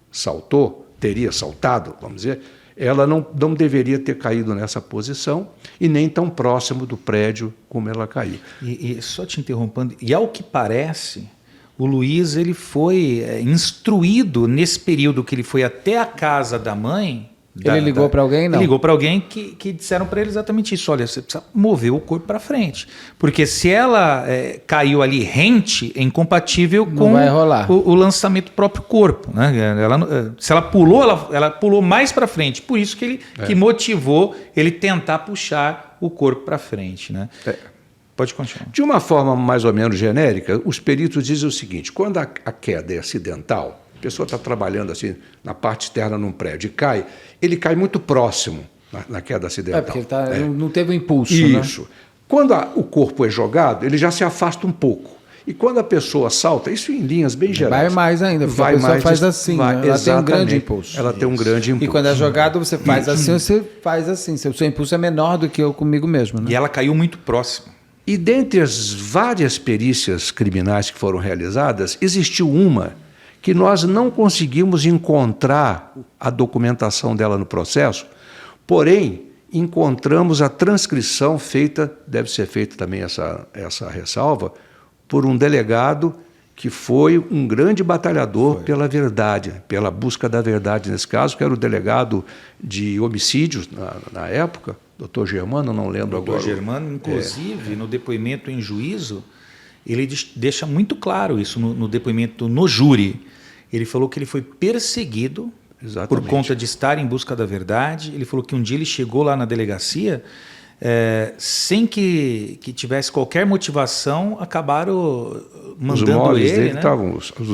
saltou, teria saltado, vamos dizer, ela não deveria ter caído nessa posição e nem tão próximo do prédio como ela caiu. E só te interrompendo, e ao que parece, o Luiz ele foi instruído nesse período que ele foi até a casa da mãe. Ele ligou para alguém? Não. Ele ligou para alguém que disseram para ele exatamente isso. Olha, você precisa mover o corpo para frente. Porque se ela caiu ali rente, é incompatível Não com vai rolar. o lançamento do próprio corpo. Né? Se ela pulou, ela pulou mais para frente. Por isso que que motivou ele tentar puxar o corpo para frente. Né? Pode continuar. De uma forma mais ou menos genérica, os peritos dizem o seguinte: quando a queda é acidental, a pessoa está trabalhando assim na parte externa num prédio e cai, ele cai muito próximo na queda acidental. Porque ele não teve o impulso, Isso. né? Quando o corpo é jogado, ele já se afasta um pouco. E quando a pessoa salta, isso em linhas bem gerais. Vai mais ainda, porque vai a pessoa mais, faz assim, vai, né? Ela tem um exatamente. grande impulso. Ela tem um grande impulso. E quando é jogado, você faz assim, você faz assim. Seu impulso é menor do que eu comigo mesmo, né? E ela caiu muito próximo. E dentre as várias perícias criminais que foram realizadas, existiu uma que nós não conseguimos encontrar a documentação dela no processo, porém, encontramos a transcrição feita, deve ser feita também essa ressalva, por um delegado que foi um grande batalhador pela verdade, pela busca da verdade nesse caso, que era o delegado de homicídios na época, doutor Germano, não lembro agora. Doutor Germano, inclusive, no depoimento em juízo, ele deixa muito claro isso no depoimento no júri. Ele falou que ele foi perseguido por conta de estar em busca da verdade. Ele falou que um dia ele chegou lá na delegacia sem que tivesse qualquer motivação, acabaram mandando ele, né?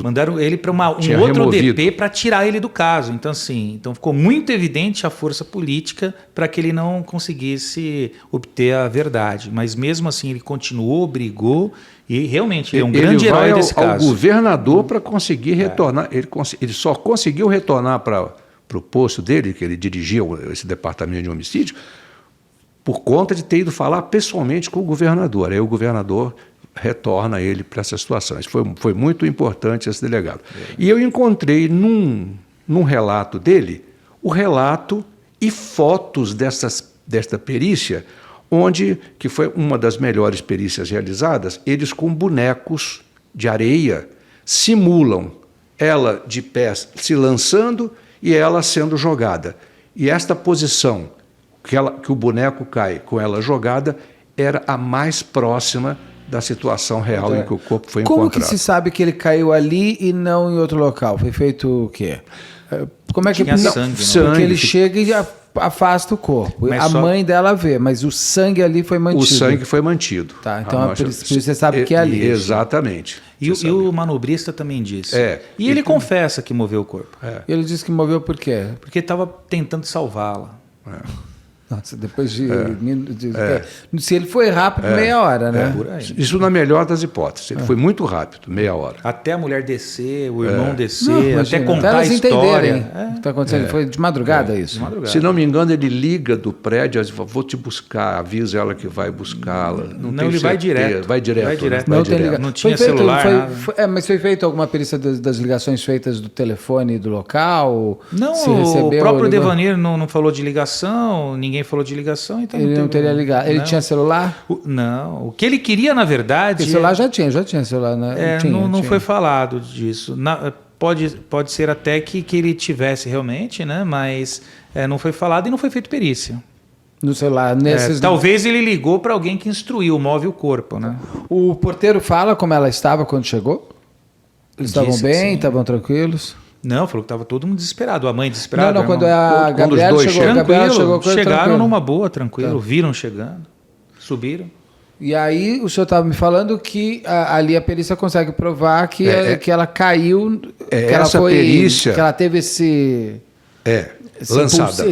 Mandaram ele para um outro DP para tirar ele do caso. Então, assim, ficou muito evidente a força política para que ele não conseguisse obter a verdade. Mas mesmo assim ele continuou, brigou e realmente ele é um grande herói desse caso. Ele vai ao governador para conseguir retornar. Ele só conseguiu retornar para o posto dele, que ele dirigia esse departamento de homicídio, por conta de ter ido falar pessoalmente com o governador. Aí o governador retorna ele para essa situação. Isso foi muito importante, esse delegado. E eu encontrei num relato dele, o relato e fotos desta perícia, que foi uma das melhores perícias realizadas, eles com bonecos de areia simulam ela de pés se lançando e ela sendo jogada. E esta posição que o boneco cai com ela jogada era a mais próxima da situação real em que o corpo foi encontrado. Como que se sabe que ele caiu ali e não em outro local? Foi feito o quê? Como é que Tinha sangue, porque ele chega e afasta o corpo. Mas a mãe dela vê, mas o sangue ali foi mantido. O sangue foi mantido. Tá, então por isso você sabe que é ali. Exatamente. E o manobrista também disse. E ele confessa que moveu o corpo. Ele disse que moveu por quê? Porque estava tentando salvá-la. Nossa, depois se ele foi rápido, meia hora, né? Por aí. Isso na melhor das hipóteses. Ele foi muito rápido, meia hora. Até a mulher descer, o irmão descer, Não, imagina, até contar a história. O que está acontecendo? Foi de madrugada isso? De madrugada. Se não me engano, ele liga do prédio, vou te buscar, avisa ela que vai buscá-la. Não, ele vai direto. Vai direto. Vai direto. Vai Não tem direto. ligação. Não tinha celular, mas foi feita alguma perícia das ligações feitas do telefone do local? Não, se recebeu, o próprio ligou? Devanir não falou de ligação, ninguém falou de ligação, então Ele não teria ligado. Ele não. tinha celular? Não. O que ele queria, na verdade... Porque celular já tinha celular, né? Não foi falado disso. Pode ser até que ele tivesse realmente, né? Mas não foi falado e não foi feito perícia. No celular. Talvez ele ligou para alguém que instruiu, move o corpo, né? O porteiro fala como ela estava quando chegou? Eles estavam bem, estavam tranquilos? Não, falou que estava todo mundo desesperado. A mãe desesperada. Não, quando a Gabriela chegou, chegaram numa boa, tranquilo. Viram chegando, subiram. E aí o senhor estava me falando que ali a perícia consegue provar que ela caiu, que ela essa foi, perícia... que ela teve esse lançada.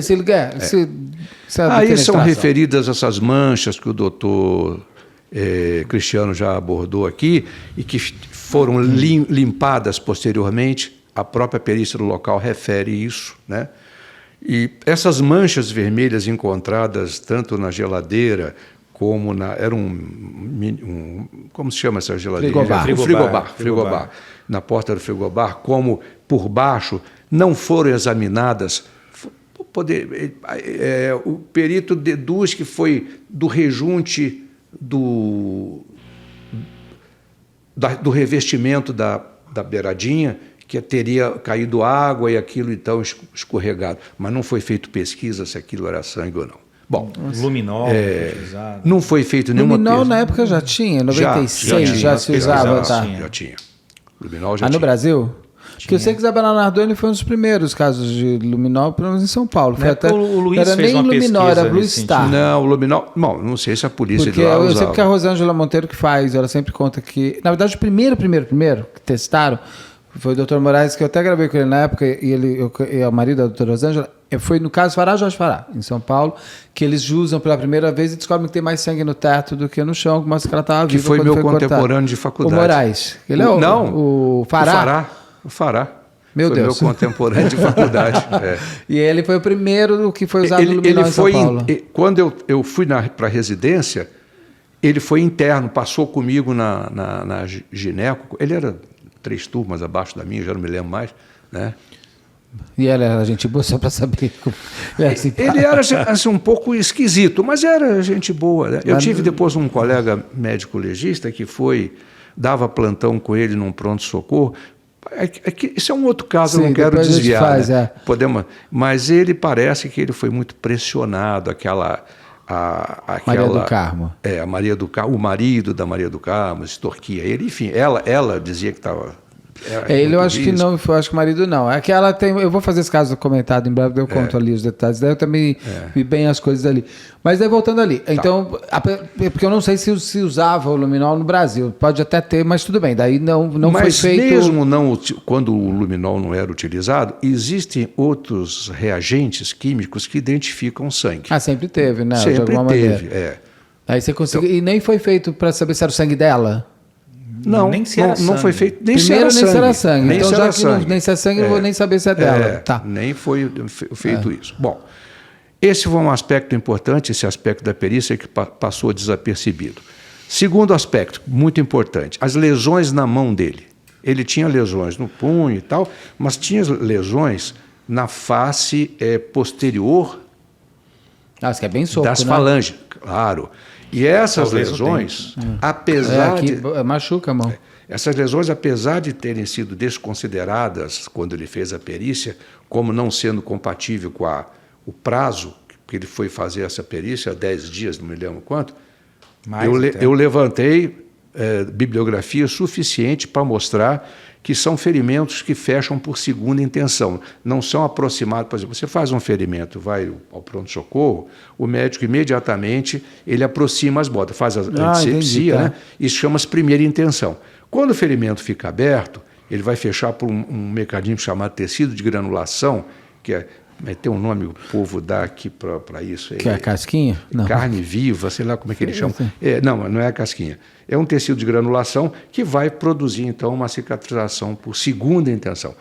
Aí são referidas essas manchas que o doutor Cristiano já abordou aqui e que foram limpadas posteriormente. A própria perícia do local refere isso, né? E essas manchas vermelhas encontradas tanto na geladeira como era como se chama essa geladeira? Frigobar. Na porta do frigobar, como por baixo, não foram examinadas. O perito deduz que foi do rejunte do revestimento da beiradinha, que teria caído água e aquilo então escorregado. Mas não foi feito pesquisa se aquilo era sangue ou não. Bom, luminol, não foi feito nenhuma pesquisa. Luminol na época já tinha, 96 já se usava, tá? Já tinha. Luminol já tinha. No Brasil? Porque eu sei que Isabela Nardoni foi um dos primeiros casos de luminol, pelo menos em São Paulo. Foi até, o Luiz era fez nem uma luminol, pesquisa era Blue nesse Star. sentido. Não, o luminol... Bom, não sei se a polícia Porque de lá eu usava. sei que a Rosângela Monteiro que faz, ela sempre conta que... Na verdade, o primeiro que testaram foi o Dr. Moraes, que eu até gravei com ele na época, e o marido da doutora Rosângela, foi no caso Fará Jorge Fará, em São Paulo, que eles usam pela primeira vez e descobrem que tem mais sangue no teto do que no chão, que mostra que ela estava viva. Que foi quando meu contemporâneo cortado. de faculdade. O Moraes. Ele é o Fará. O Fará. Meu foi Deus. Meu contemporâneo de faculdade. E ele foi o primeiro que foi usado no luminol em São Paulo. Quando eu fui para a residência, ele foi interno, passou comigo na gineco. Ele era 3 turmas abaixo da minha, já não me lembro mais, né? E ela era gente boa, só para saber. Ele era assim, um pouco esquisito, mas era gente boa. Né? Eu tive depois um colega médico legista que dava plantão com ele num pronto-socorro. Isso é um outro caso, eu não quero desviar. Mas ele parece que ele foi muito pressionado, Maria do Carmo. A Maria do Carmo, o marido da Maria do Carmo extorquia ele, enfim, ela dizia que estava... Ele eu acho que não, eu acho que o marido não. É que ela tem. Eu vou fazer esse caso comentado em breve, eu conto ali os detalhes. Daí eu também vi bem as coisas ali. Mas daí voltando ali. Tá. Então, porque eu não sei se usava o luminol no Brasil. Pode até ter, mas tudo bem. Daí não foi feito. Mas mesmo quando o luminol não era utilizado, existem outros reagentes químicos que identificam sangue. Sempre teve, né? Sempre de alguma teve, maneira. Aí você conseguiu. E nem foi feito para saber se era o sangue dela? Não, nem se era sangue. Não foi feito. Nem se era sangue. Nem então, se já era que sangue. nem se é sangue, eu não vou nem saber se é dela. Tá. Nem foi feito isso. Bom, esse foi um aspecto importante, esse aspecto da perícia que passou desapercebido. Segundo aspecto, muito importante, as lesões na mão dele. Ele tinha lesões no punho e tal, mas tinha lesões na face posterior que é bem soco, das falanges, claro. E essas lesões, apesar de... machuca a mão. Essas lesões, apesar de terem sido desconsideradas quando ele fez a perícia, como não sendo compatível com o prazo que ele foi fazer essa perícia, 10 dias, não me lembro quanto, eu levantei bibliografia suficiente para mostrar que são ferimentos que fecham por segunda intenção, não são aproximados. Por exemplo, você faz um ferimento, vai ao pronto-socorro, o médico imediatamente ele aproxima as botas, faz a antisepsia, né? Isso chama-se primeira intenção. Quando o ferimento fica aberto, ele vai fechar por um mecanismo chamado tecido de granulação, que tem um nome, o povo dá aqui para isso. Que é a casquinha? Não. Carne viva, sei lá como é que eles chamam. Não é a casquinha. É um tecido de granulação que vai produzir, então, uma cicatrização por segunda intenção.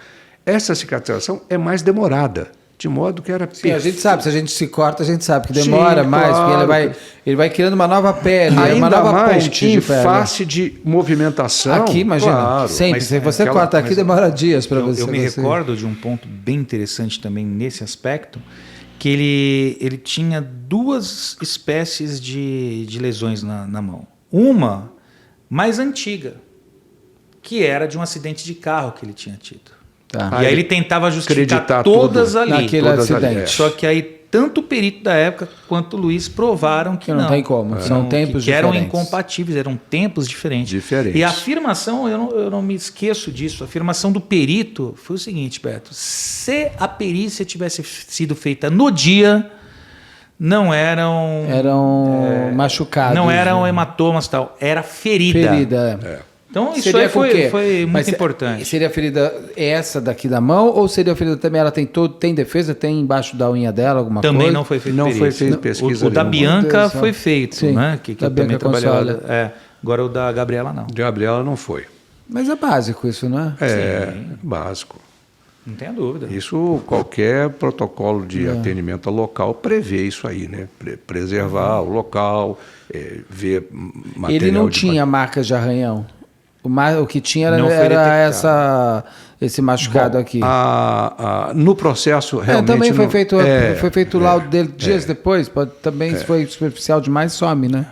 Essa cicatrização é mais demorada, de modo que era perfeito. A gente sabe, se a gente se corta, a gente sabe que demora mais, claro, porque ele vai criando uma nova pele, uma nova mais ponte em face de movimentação. Aqui, imagina, claro, sempre, se você corta aqui, demora dias para você. Eu me recordo de um ponto bem interessante também nesse aspecto, que ele tinha 2 espécies de lesões na mão. Uma mais antiga, que era de um acidente de carro que ele tinha tido. E aí ele tentava justificar todas ali. Naquele acidente. Só que aí tanto o perito da época quanto o Luiz provaram que não. Tem como, são tempos que diferentes. eram incompatíveis, eram tempos diferentes. E a afirmação, eu não me esqueço disso, a afirmação do perito foi o seguinte, Beto: se a perícia tivesse sido feita no dia, não eram... machucados. Não eram hematomas e tal, era ferida. Ferida. Então isso Seria aí com o quê? foi muito Mas importante. Seria a ferida essa daqui da mão ou seria a ferida também? Ela tem defesa? Tem embaixo da unha dela alguma coisa? Também não foi feito Não foi feito pesquisa O da nenhuma. Bianca foi feito, Sim, né? Que da eu também Bianca trabalhava. Consola. Agora o da Gabriela não. De Gabriela não foi. Mas é básico isso, não é? É básico. Não tenha dúvida. Isso, qualquer protocolo de atendimento local prevê isso aí, né? Preservar o local, ver material. Ele não tinha marcas de arranhão. O que tinha Não foi era esse machucado aqui. No processo, realmente... também foi não- feito o laudo dele dias depois. Também se foi superficial demais, some, né?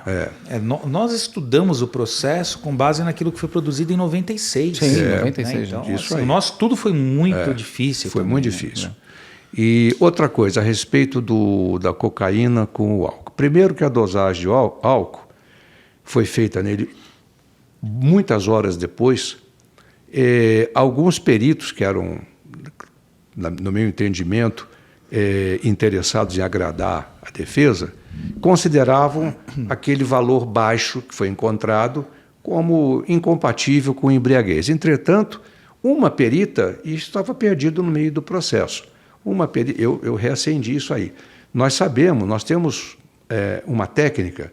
Nós estudamos o processo com base naquilo que foi produzido em 96. Sim, né? 96. Então, Isso assim, aí. o nosso tudo foi muito difícil. Foi também, muito né? difícil. E outra coisa, a respeito da cocaína com o álcool. Primeiro que a dosagem de álcool foi feita nele muitas horas depois. Alguns peritos que eram, no meu entendimento, interessados em agradar a defesa, consideravam aquele valor baixo que foi encontrado como incompatível com embriaguez. Entretanto, uma perita, e isso estava perdido no meio do processo, eu reacendi isso aí. Nós sabemos, nós temos uma técnica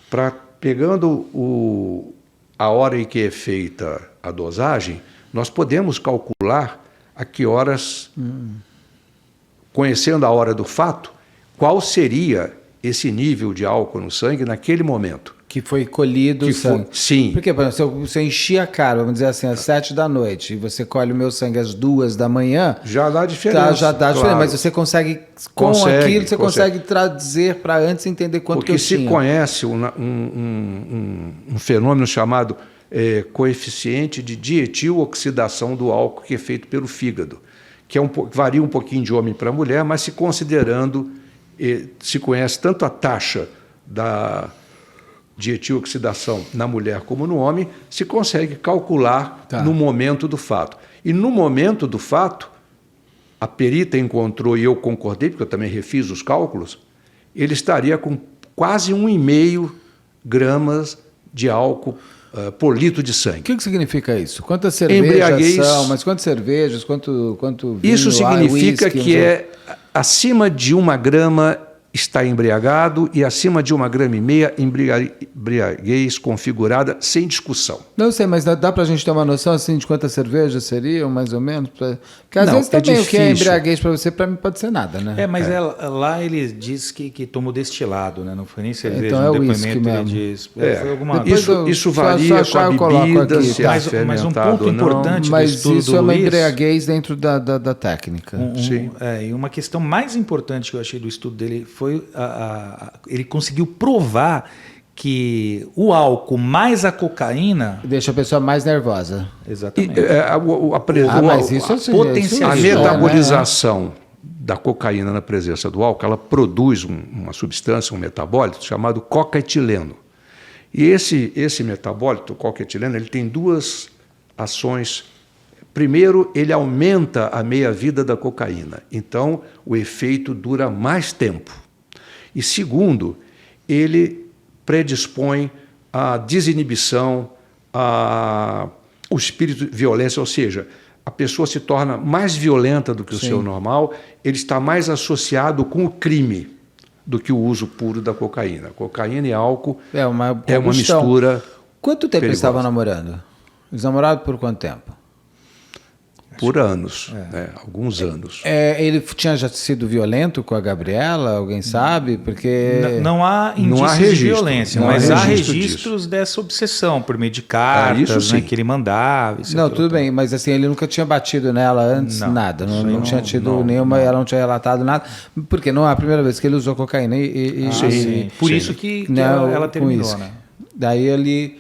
para, pegando a hora em que é feita a dosagem, nós podemos calcular a que horas, conhecendo a hora do fato, qual seria esse nível de álcool no sangue naquele momento. Que foi colhido o sangue. Sim. Porque, por exemplo, se eu enchi a cara, vamos dizer assim, às 7 da noite, e você colhe o meu sangue às 2 da manhã... Já dá diferença. Já dá diferença, mas você consegue, com aquilo, você consegue trazer para antes entender quanto que eu tinha. Porque se conhece um fenômeno chamado coeficiente de dietiloxidação do álcool, que é feito pelo fígado, que varia um pouquinho de homem para mulher, mas se considerando, se conhece tanto a taxa da dietiloxidação na mulher como no homem, se consegue calcular no momento do fato. E no momento do fato, a perita encontrou, e eu concordei, porque eu também refiz os cálculos, ele estaria com quase 1,5 gramas de álcool por litro de sangue. O que significa isso? Quantas cervejas são? Mas quantas cervejas? Quanto vinho? Isso significa whisky, que acima de 1 grama está embriagado e acima de 1,5 grama embriaguez configurada sem discussão. Não sei, mas dá para a gente ter uma noção assim de quantas cervejas seriam, mais ou menos? Porque às Não, vezes também é o que é difícil. embriaguez para você, para mim pode ser nada, né? Mas lá ele diz que tomou destilado, né? Não foi nem cerveja. Então no é depoimento whisky ele mesmo. diz. Foi alguma Isso varia com a bebida, se é mas um fermentado ponto ou não. importante do Mas estudo isso do é uma Luiz, embriaguez dentro da técnica. Sim. E uma questão mais importante que eu achei do estudo dele foi ele conseguiu provar que o álcool mais a cocaína... Deixa a pessoa mais nervosa. Exatamente. Mas isso assim, potencializa, A né? metabolização da cocaína na presença do álcool, ela produz uma substância, um metabólito chamado cocaetileno. E esse metabólito, o cocaetileno, ele tem duas ações. Primeiro, ele aumenta a meia-vida da cocaína. Então, o efeito dura mais tempo. E segundo, ele predispõe à desinibição, ao espírito de violência, ou seja, a pessoa se torna mais violenta do que o seu normal, ele está mais associado com o crime do que o uso puro da cocaína. Cocaína e álcool É uma mistura. Quanto tempo eles perigosa. estavam namorando? Eles namoraram por quanto tempo? Por anos, né? Alguns anos. Ele tinha já sido violento com a Gabriela? Alguém sabe? Porque... Não há Não há indícios de registro. violência, Não há mas há registro registros dessa obsessão por meio de cartas, isso né, sim. que ele mandava. isso e Não, aquilo tudo bem, mas assim, ele nunca tinha batido nela antes, Não, nada. isso aí Não não- tinha tido não, nenhuma, ela não tinha relatado nada. Porque não é a primeira vez que ele usou cocaína. Sim. Por sim. isso que né, ela com terminou, isso. né? Daí ele...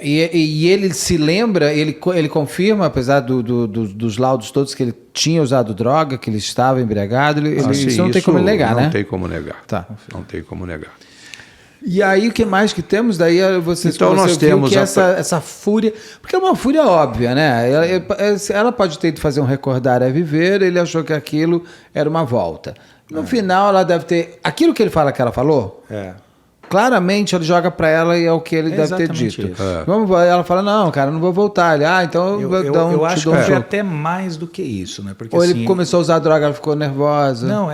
e ele se lembra, ele confirma, apesar dos laudos todos, que ele tinha usado droga, que ele estava embriagado. Isso não tem como ele negar, né? Não tem como negar. Tá. Não tem como negar. E aí, o que mais que temos? Daí você Nós temos que essa fúria... Porque é uma fúria óbvia, né? Ela pode ter ido fazer um recordar é viver, ele achou que aquilo era uma volta. No final, ela deve ter... Aquilo que ele fala que ela falou... Claramente ele joga para ela e é o que ele deve ter dito. Ela fala, não, cara, não vou voltar. Ele, então eu acho que foi até mais do que isso, né? Porque, ou ele começou a usar droga, ela ficou nervosa. Não,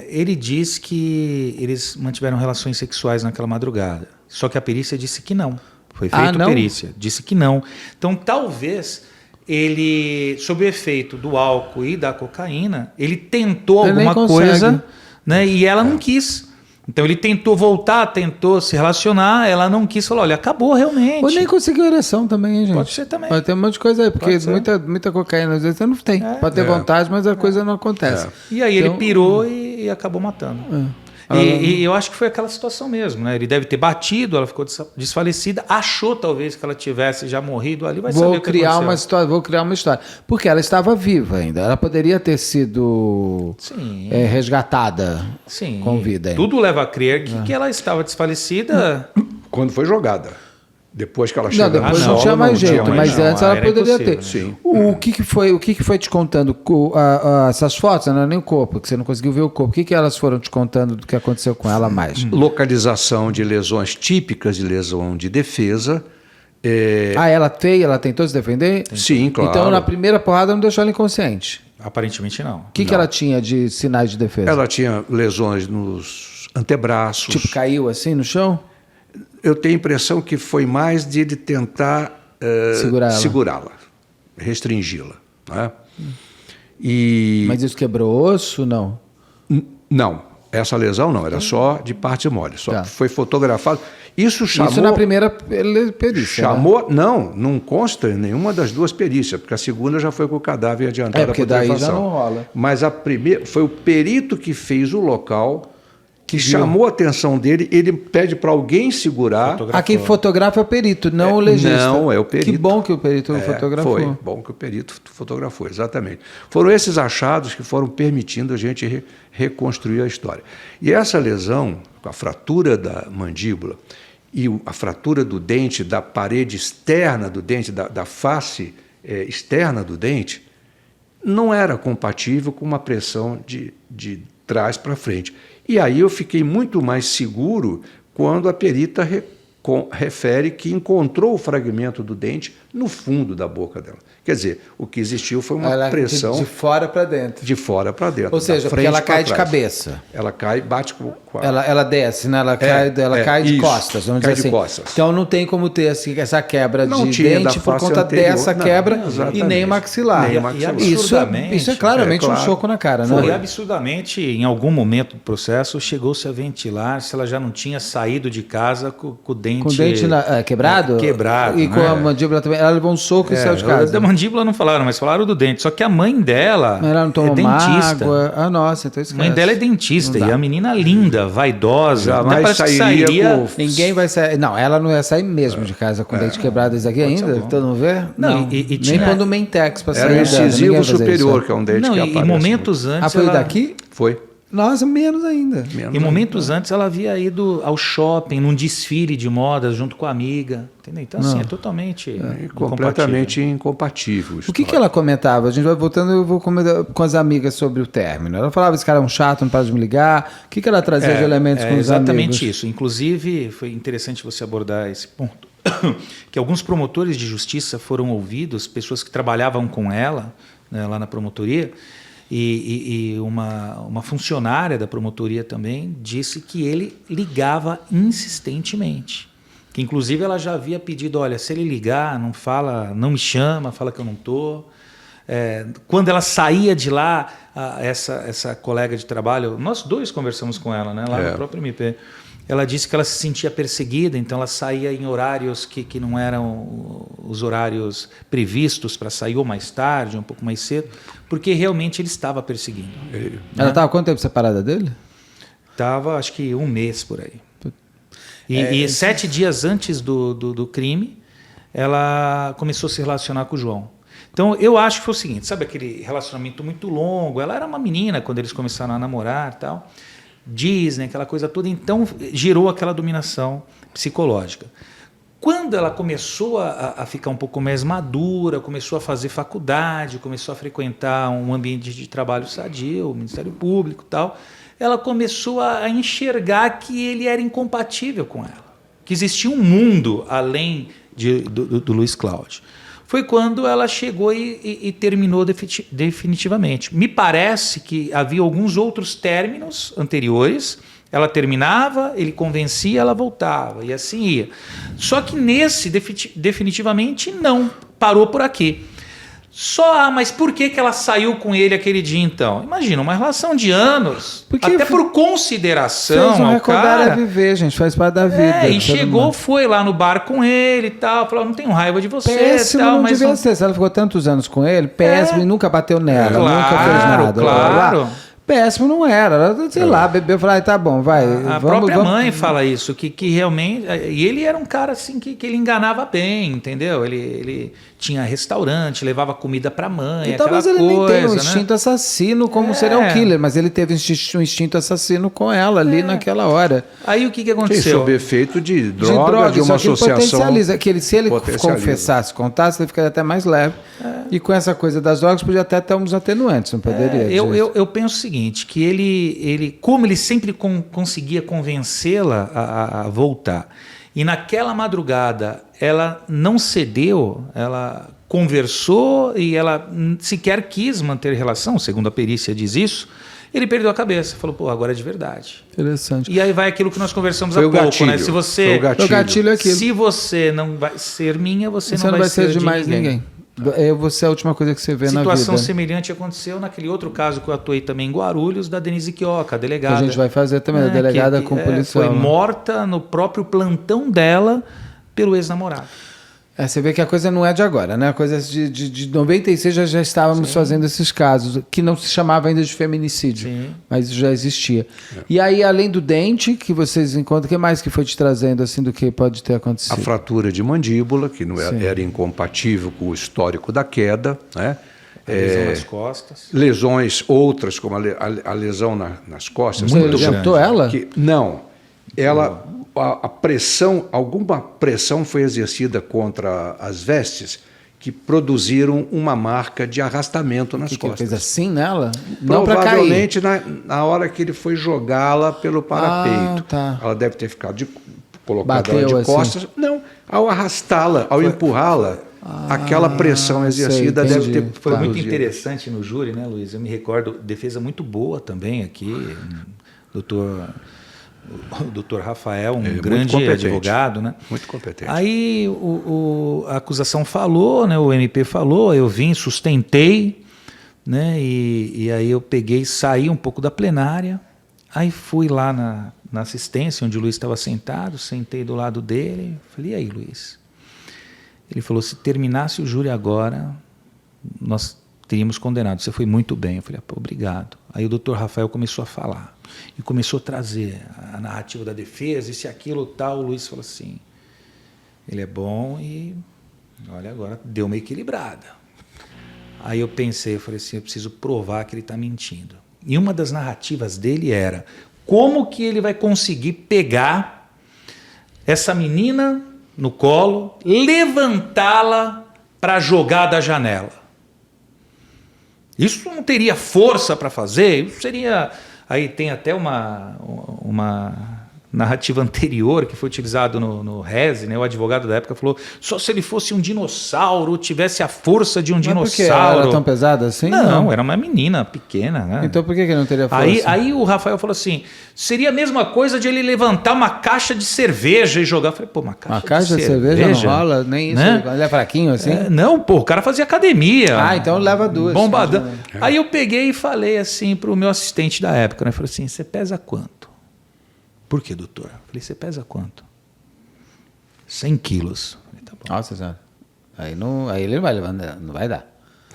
ele diz que eles mantiveram relações sexuais naquela madrugada. Só que a perícia disse que não. Foi feita perícia, disse que não. Então, talvez ele, sob o efeito do álcool e da cocaína, ele tentou alguma coisa, né? E ela não quis. Então ele tentou voltar, tentou se relacionar, ela não quis, falou, olha, acabou realmente. Ou nem conseguiu ereção também, hein, gente? Pode ser também. Pode ter um monte de coisa aí, porque muita cocaína às vezes você não tem. Pode ter vontade, mas a coisa não acontece. E aí ele pirou e acabou matando. E eu acho que foi aquela situação mesmo, né? Ele deve ter batido, ela ficou desfalecida, achou talvez que ela tivesse já morrido ali, vou criar uma história, porque ela estava viva ainda, ela poderia ter sido resgatada com vida ainda. Tudo leva a crer que ela estava desfalecida quando foi jogada. Depois que ela chegou. Depois não tinha mais jeito, mas antes ela poderia ter. Sim. O que foi te contando essas fotos? Não era nem o corpo, que você não conseguiu ver o corpo. O que elas foram te contando do que aconteceu com ela mais? Localização de lesões típicas de lesão de defesa. Ela tentou se defender? Sim, claro. Então na primeira porrada não deixou ela inconsciente? Aparentemente não. O que ela tinha de sinais de defesa? Ela tinha lesões nos antebraços. Tipo, caiu assim no chão? Eu tenho a impressão que foi mais de ele tentar segurá-la, restringi-la. Né? Mas isso quebrou osso, não? Não, essa lesão não, era só de parte mole, só foi fotografado. Isso na primeira perícia. Chamou, né? Não consta em nenhuma das duas perícias, porque a segunda já foi com o cadáver adiantado. Porque daí já não rola. Mas a primeira foi o perito que fez o local, que chamou a atenção dele, ele pede para alguém segurar. Quem fotografa é o perito, não o legista. Não, é o perito. Que bom que o perito fotografou. Foi bom que o perito fotografou, exatamente. Foram esses achados que foram permitindo a gente reconstruir a história. E essa lesão, com a fratura da mandíbula e a fratura do dente, da parede externa do dente, da face externa do dente, não era compatível com uma pressão de trás para frente. E aí eu fiquei muito mais seguro quando a perita refere que encontrou o fragmento do dente no fundo da boca dela. Quer dizer, o que existiu foi uma pressão... De fora para dentro. De fora para dentro. Ou seja, porque ela cai de cabeça. Ela cai, bate com a... Ela desce, né? Ela cai de costas, vamos dizer assim. Costas. Então não tem como ter essa quebra de dente por conta dessa quebra e nem maxilar. Isso é claramente um soco na cara, né? Foi absurdamente, em algum momento do processo, chegou-se a ventilar se ela já não tinha saído de casa com o dente... Com o dente quebrado? Quebrado. E com a mandíbula também. Ela levou um soco e saiu de casa. Da mandíbula não falaram, mas falaram do dente. Só que a mãe dela ela não tomou dentista. Água. Nossa, então esquece. A mãe dela é dentista e a menina linda, vaidosa. Jamais sairia Ninguém vai sair. Não, ela não ia sair mesmo de casa com dente quebrado isso aqui ainda. Então não vê? Não. Nem pondo Mentex para sair. Era o incisivo superior, que é um dente que aparece. E momentos antes... foi daqui? Foi. Nossa, menos ainda. Em momentos antes ela havia ido ao shopping, num desfile de modas, junto com a amiga. Entendeu? Então, assim, é totalmente completamente incompatível. O que ela comentava? A gente vai voltando, eu vou comentar com as amigas sobre o término. Ela falava, esse cara é um chato, não para de me ligar. O que ela trazia de elementos com os amigos? Exatamente isso. Inclusive, foi interessante você abordar esse ponto. Que alguns promotores de justiça foram ouvidos, pessoas que trabalhavam com ela, né, lá na promotoria, e uma funcionária da promotoria também disse que ele ligava insistentemente. Que inclusive ela já havia pedido, olha, se ele ligar, não me chama, fala que eu não estou. Quando ela saía de lá, essa colega de trabalho, nós dois conversamos com ela, né, lá no próprio MP. Ela disse que ela se sentia perseguida, então ela saía em horários que não eram os horários previstos para sair, ou mais tarde, ou um pouco mais cedo, porque realmente ele estava perseguindo. Ela estava quanto tempo separada dele? Estava, acho que 1 mês por aí. E 7 dias antes do crime, ela começou a se relacionar com o João. Então, eu acho que foi o seguinte, sabe aquele relacionamento muito longo? Ela era uma menina quando eles começaram a namorar e tal. Disney, aquela coisa toda. Então, gerou aquela dominação psicológica. Quando ela começou a ficar um pouco mais madura, começou a fazer faculdade, começou a frequentar um ambiente de trabalho sadio, o Ministério Público e tal, ela começou a enxergar que ele era incompatível com ela, que existia um mundo além do Luiz Cláudio. Foi quando ela chegou e terminou definitivamente. Me parece que havia alguns outros términos anteriores. Ela terminava, ele convencia, ela voltava, e assim ia. Só que nesse, definitivamente, não. Parou por aqui. Mas por que ela saiu com ele aquele dia, então? Imagina, uma relação de anos, até por consideração fez um ao recordar cara. A viver, gente, faz parte da vida. E chegou, foi lá no bar com ele e tal, falou, não tenho raiva de você. Péssimo, tal, não mas devia ser. Se ela ficou tantos anos com ele, péssimo, e nunca bateu nela, Claro, nunca fez nada. claro. Péssimo não era. Ela, sei lá, bebeu e falou, tá bom, vai. A própria mãe fala isso, que realmente... E ele era um cara assim que ele enganava bem, entendeu? Ele tinha restaurante, levava comida pra mãe, E aquela talvez ele coisa, nem tenha um né? instinto assassino como serial killer, mas ele teve um instinto assassino com ela ali naquela hora. Aí o que Sim, aconteceu? sob efeito de De droga, de uma só que ele associação. potencializa, que se ele potencializa. confessasse, contasse, ele ficaria até mais leve. E com essa coisa das drogas, podia até ter uns atenuantes, não poderia? Eu penso o seguinte, que ele como ele sempre conseguia convencê-la a voltar, e naquela madrugada ela não cedeu, ela conversou e ela sequer quis manter relação, segundo a perícia diz isso, ele perdeu a cabeça, falou, pô, agora é de verdade. Interessante. E aí vai aquilo que nós conversamos Foi há o pouco, gatilho. né? Se Foi você, o gatilho. O gatilho é aquilo. se você não vai ser minha, você Você não vai ser de de mais ninguém. Você é a última coisa que você vê na vida. Situação semelhante aconteceu naquele outro caso que eu atuei também em Guarulhos, da Denise Quioca, a Que delegada. a gente vai fazer também, a delegada com policial. Foi né? morta no próprio plantão dela pelo ex-namorado. Você vê que a coisa não é de agora, né? A coisa de 96 já estávamos fazendo esses casos, que não se chamava ainda de feminicídio, mas já existia. E aí, além do dente que vocês encontram, o que mais que foi te trazendo assim do que pode ter acontecido? A fratura de mandíbula, que não era incompatível com o histórico da queda, né? Lesão nas costas. Lesões outras, como a lesão nas costas. Você muito injetou grande. ela? Não. Ela, a pressão, alguma pressão foi exercida contra as vestes que produziram uma marca de arrastamento nas Que costas. fez assim nela? Não para cair. Provavelmente na hora que ele foi jogá-la pelo parapeito. tá. Ela deve ter ficado colocada Bateu de assim. costas. Não, ao arrastá-la, ao empurrá-la, aquela pressão exercida sei, deve ter entendi. Foi muito produzido. interessante no júri, né, Luiz? Eu me recordo, defesa muito boa também aqui, o doutor Rafael, muito grande competente. advogado, né? Muito competente. Aí a acusação falou, né? O MP falou, eu vim, sustentei, né? E aí eu peguei, saí um pouco da plenária, aí fui lá na assistência, onde o Luiz estava sentado, sentei do lado dele, falei, e aí, Luiz? Ele falou, se terminasse o júri agora, nós teríamos condenado, você foi muito bem. Eu falei, pô, obrigado. Aí o doutor Rafael começou a falar, e começou a trazer a narrativa da defesa, isso e aquilo, tal. O Luiz falou assim, ele é bom e, olha, agora deu uma equilibrada. Aí eu pensei, eu falei assim, eu preciso provar que ele está mentindo. E uma das narrativas dele era, como que ele vai conseguir pegar essa menina no colo, levantá-la para jogar da janela? Isso não teria força para fazer, isso seria... Aí tem até uma narrativa anterior que foi utilizado no Reze, né? O advogado da época falou, só se ele fosse um dinossauro, tivesse a força de um dinossauro. Por que ela era tão pesada assim? Não, era uma menina pequena, né? Então por que não teria força? Aí o Rafael falou assim, seria a mesma coisa de ele levantar uma caixa de cerveja e jogar. Eu falei, pô, uma caixa de cerveja não rola, nem isso. né? Ele é fraquinho assim? Não, pô, o cara fazia academia. Ah, então leva duas. Bombadão. Aí eu peguei e falei assim pro meu assistente da época, né? Falei assim, você pesa quanto? Por que, doutor? Eu falei, você pesa quanto? 100 quilos. Eu falei, tá bom. Nossa senhora. Aí ele não vai levantar, não vai dar.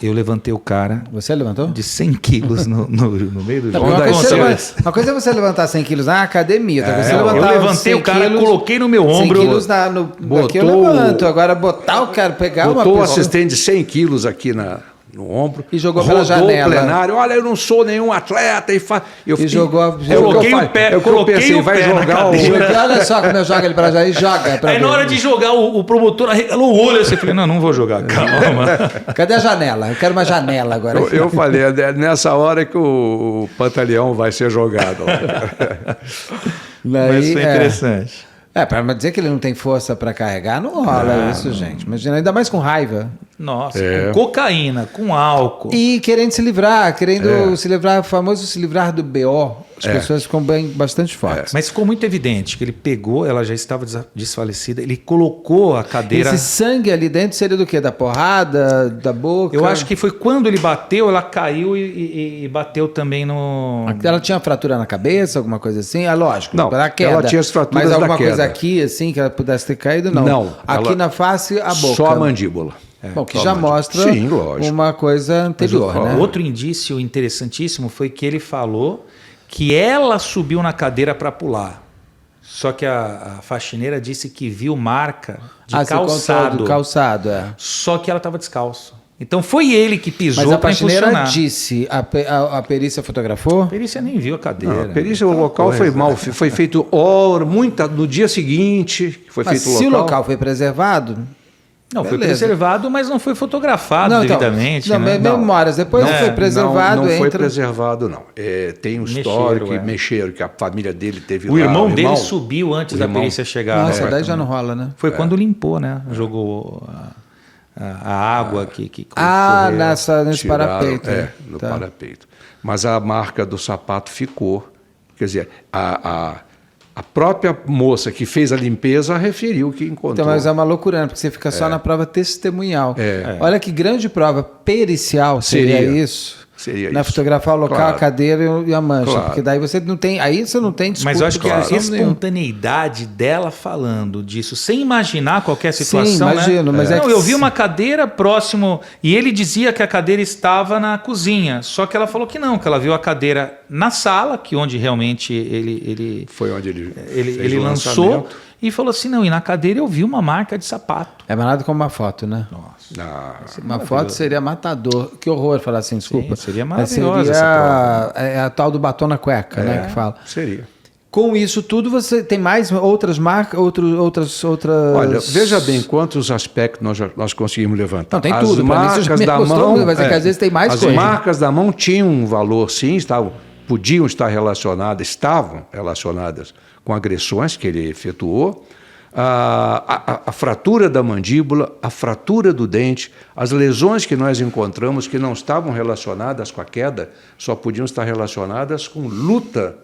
Eu levantei o cara Você levantou? de 100 quilos no meio do Não, jogo. uma coisa é você levantar 100 quilos na academia. Você eu levantar levantei 100 o cara, quilos, coloquei no meu ombro. 100 quilos aqui eu levanto. Agora botar o cara, pegar uma Botou o pessoa... assistente de 100 quilos aqui no ombro. E jogou pela rodou janela. o plenário. Olha, eu não sou nenhum atleta. Coloquei o pé, eu coloquei pensei, o vai pé na jogar cadeira. Olha só como eu jogo ele pra já e joga. Pra Aí na ver. hora de jogar, o promotor arregalou o olho. Assim, eu falei, não vou jogar, calma. Cadê a janela? Eu quero uma janela agora. Eu falei, é nessa hora que o Pantaleão vai ser jogado. Mas foi interessante. Pra dizer que ele não tem força pra carregar, não rola isso, gente. Imagina, ainda mais com raiva. Nossa, com cocaína, com álcool. E querendo se livrar, se livrar, o famoso se livrar do BO. As pessoas ficam bastante fortes. Mas ficou muito evidente que ele pegou, ela já estava desfalecida, ele colocou a cadeira... Esse sangue ali dentro seria do quê? Da porrada, da boca? Eu acho que foi quando ele bateu, ela caiu e bateu também no... Ela tinha fratura na cabeça, alguma coisa assim? Lógico, Não, para a queda. ela tinha as fraturas mas alguma da queda. coisa aqui, assim, que ela pudesse ter caído? Não. Não, Aqui na face, a boca. Só a mandíbula. Bom, que só já a mandíbula. mostra Sim, lógico. uma coisa anterior, né? Outro indício interessantíssimo foi que ele falou que ela subiu na cadeira para pular. Só que a faxineira disse que viu marca de calçado. Do calçado, Só que ela estava descalço. Então foi ele que pisou Mas a para faxineira impulsionar. disse, a perícia fotografou? A perícia nem viu a cadeira. Não, a perícia, o local foi mal, foi feito no dia seguinte, foi Mas feito se o local foi preservado... Não, foi beleza. preservado, mas não foi fotografado devidamente. Não, né? memórias. Depois não foi preservado. Não foi preservado, não. Tem um histórico, mexeram, que a família dele teve lá. O irmão dele subiu antes da perícia chegar. Nossa, daí já não rola, né? Foi quando limpou, né? Jogou a água que nesse parapeito. No parapeito. Mas a marca do sapato ficou. Quer dizer, a própria moça que fez a limpeza referiu que encontrou. Então, mas é uma loucura, né? Porque você fica só na prova testemunhal. Olha que grande prova pericial seria isso. Seria isso. Fotografar o local, a cadeira e a mancha. Claro. Porque daí você não tem. Aí você não tem desculpa. Mas eu acho que a espontaneidade dela falando disso, sem imaginar qualquer situação. Sim, imagino. Né? Mas não, eu vi uma cadeira próximo e ele dizia que a cadeira estava na cozinha. Só que ela falou que não, que ela viu a cadeira na sala, que onde realmente ele foi onde ele lançou. E falou assim, não, e na cadeira eu vi uma marca de sapato. É nada como uma foto, né? Nossa. Uma foto seria matador. Que horror falar assim, desculpa. Sim, seria maravilhosa essa prova. É a tal do batom na cueca, né, que fala. Seria. Com isso tudo, você tem mais outras marcas, outras... Olha, veja bem quantos aspectos nós conseguimos levantar. Não, tem tudo. Marcas da mão... Mas é que às vezes tem mais coisa. As marcas da mão tinham um valor, sim, estavam relacionadas com agressões que ele efetuou, a fratura da mandíbula, a fratura do dente, as lesões que nós encontramos que não estavam relacionadas com a queda, só podiam estar relacionadas com luta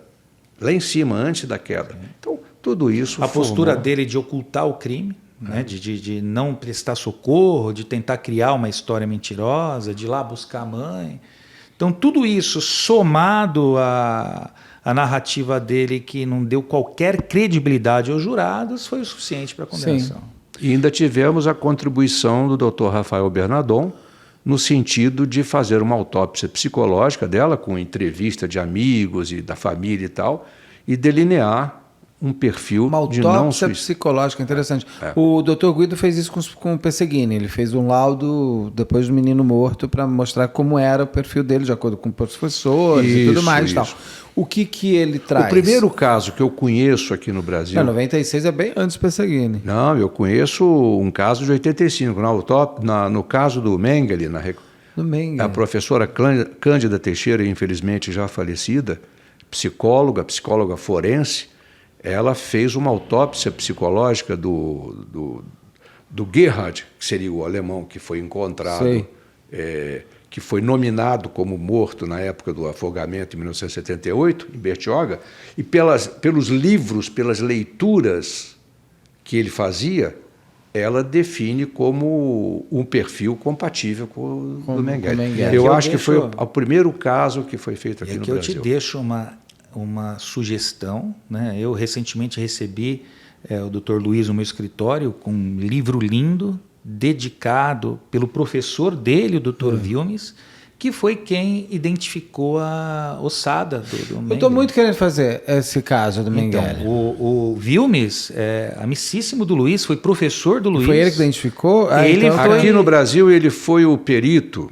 lá em cima, antes da queda. Então, tudo isso... A postura dele de ocultar o crime, né? de não prestar socorro, de tentar criar uma história mentirosa, de ir lá buscar a mãe. Então, tudo isso somado a narrativa dele, que não deu qualquer credibilidade aos jurados, foi o suficiente para a condenação. E ainda tivemos a contribuição do Dr. Rafael Bernardon, no sentido de fazer uma autópsia psicológica dela, com entrevista de amigos e da família e tal, e delinear um perfil uma de não autópsia psicológica, interessante. O Dr. Guido fez isso com o Pesseguini, ele fez um laudo depois do menino morto para mostrar como era o perfil dele, de acordo com professores e tudo mais. Tal. O que ele traz? O primeiro caso que eu conheço aqui no Brasil... 96 é bem antes do Pesseguini. Não, eu conheço um caso de 85, no caso do Mengele, a professora Cândida Teixeira, infelizmente já falecida, psicóloga forense, ela fez uma autópsia psicológica do Gerhard, que seria o alemão que foi encontrado, que foi nominado como morto na época do afogamento em 1978, em Bertioga, e pelos livros, pelas leituras que ele fazia, ela define como um perfil compatível com o do Mengele. Eu acho que foi o primeiro caso que foi feito aqui no Brasil. Eu te deixo uma sugestão, né? Eu recentemente recebi o Dr. Luiz no meu escritório com um livro lindo, dedicado pelo professor dele, o Dr. Vilmes, que foi quem identificou a ossada do Mengele. Eu estou muito querendo fazer esse caso do Mengele. Então, o Vilmes, amicíssimo do Luiz, foi professor do Luiz. Foi ele que identificou? Aqui no Brasil ele foi o perito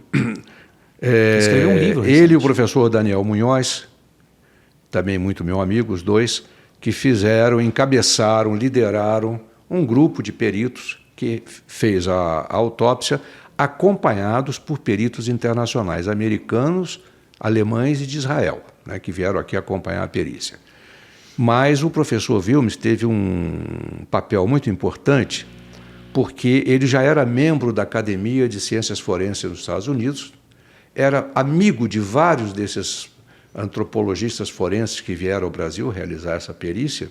Escreveu um livro Ele e recente. o professor Daniel Munhoz, também muito meu amigo, os dois, que encabeçaram, lideraram um grupo de peritos que fez a autópsia, acompanhados por peritos internacionais, americanos, alemães e de Israel, né, que vieram aqui acompanhar a perícia. Mas o professor Wilmes teve um papel muito importante, porque ele já era membro da Academia de Ciências Forenses dos Estados Unidos, era amigo de vários desses antropologistas forenses que vieram ao Brasil realizar essa perícia,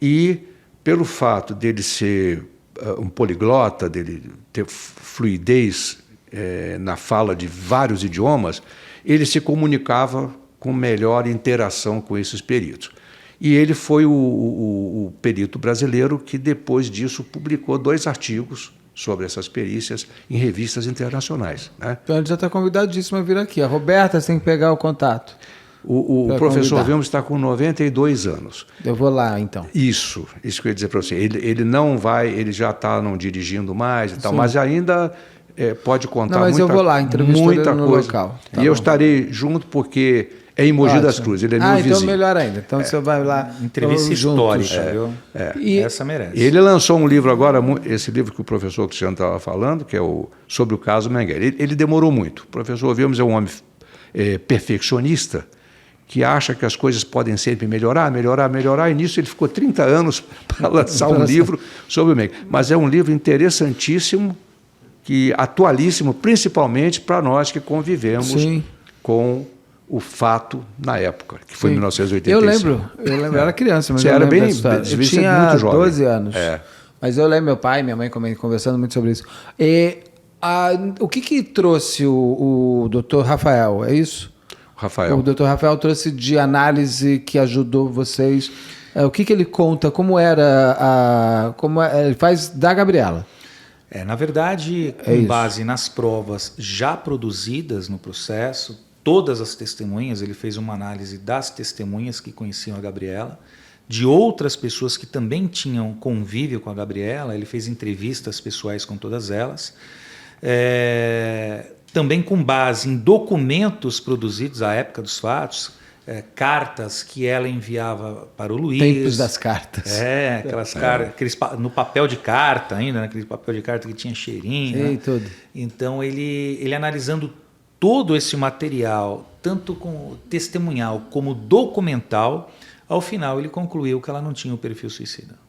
e pelo fato dele ser um poliglota, dele ter fluidez na fala de vários idiomas, ele se comunicava com melhor interação com esses peritos. E ele foi o perito brasileiro que, depois disso, publicou 2 artigos sobre essas perícias em revistas internacionais, né? Então ele já está convidadíssimo a vir aqui. A Roberta tem que pegar o contato. O professor Wilmes está com 92 anos. Eu vou lá, então. Isso que eu ia dizer para você. Ele não vai, ele já está não dirigindo mais e tal, Sim. mas ainda pode contar Não, mas eu vou lá, entrevisto ele no local. Tá e eu bom. estarei junto porque é em Mogi das Ótimo. Cruzes, ele é meu vizinho. Então melhor ainda. Então você vai lá. Entrevista juntos. histórica, viu? E- Essa merece. Ele lançou um livro agora, esse livro que o professor Cristiano estava falando, que é sobre o caso Mengele. Ele demorou muito. O professor Wilmes é um homem perfeccionista, que acha que as coisas podem sempre melhorar, e nisso ele ficou 30 anos para lançar um livro sobre o Mengele. Mas é um livro interessantíssimo, atualíssimo, principalmente para nós que convivemos Sim. com o fato na época, que foi em Sim. 1985. Eu lembro, eu era criança, mas Você eu era lembro bem- dessa história. Eu devia ser tinha muito jovem. 12 anos. É. Mas eu lembro meu pai e minha mãe conversando muito sobre isso. O que trouxe o doutor Rafael, é isso? Rafael. O doutor Rafael trouxe de análise que ajudou vocês. O que ele conta? Como era ele faz da Gabriela? Na verdade, com isso. base nas provas já produzidas no processo, todas as testemunhas, ele fez uma análise das testemunhas que conheciam a Gabriela, de outras pessoas que também tinham convívio com a Gabriela, ele fez entrevistas pessoais com todas elas, também com base em documentos produzidos à época dos fatos, cartas que ela enviava para o Luiz. Tempos das cartas. Aquelas cartas, no papel de carta ainda, né? Aquele papel de carta que tinha cheirinho. Sim, né? tudo. Então ele analisando todo esse material, tanto com testemunhal como documental, ao final ele concluiu que ela não tinha o perfil suicida.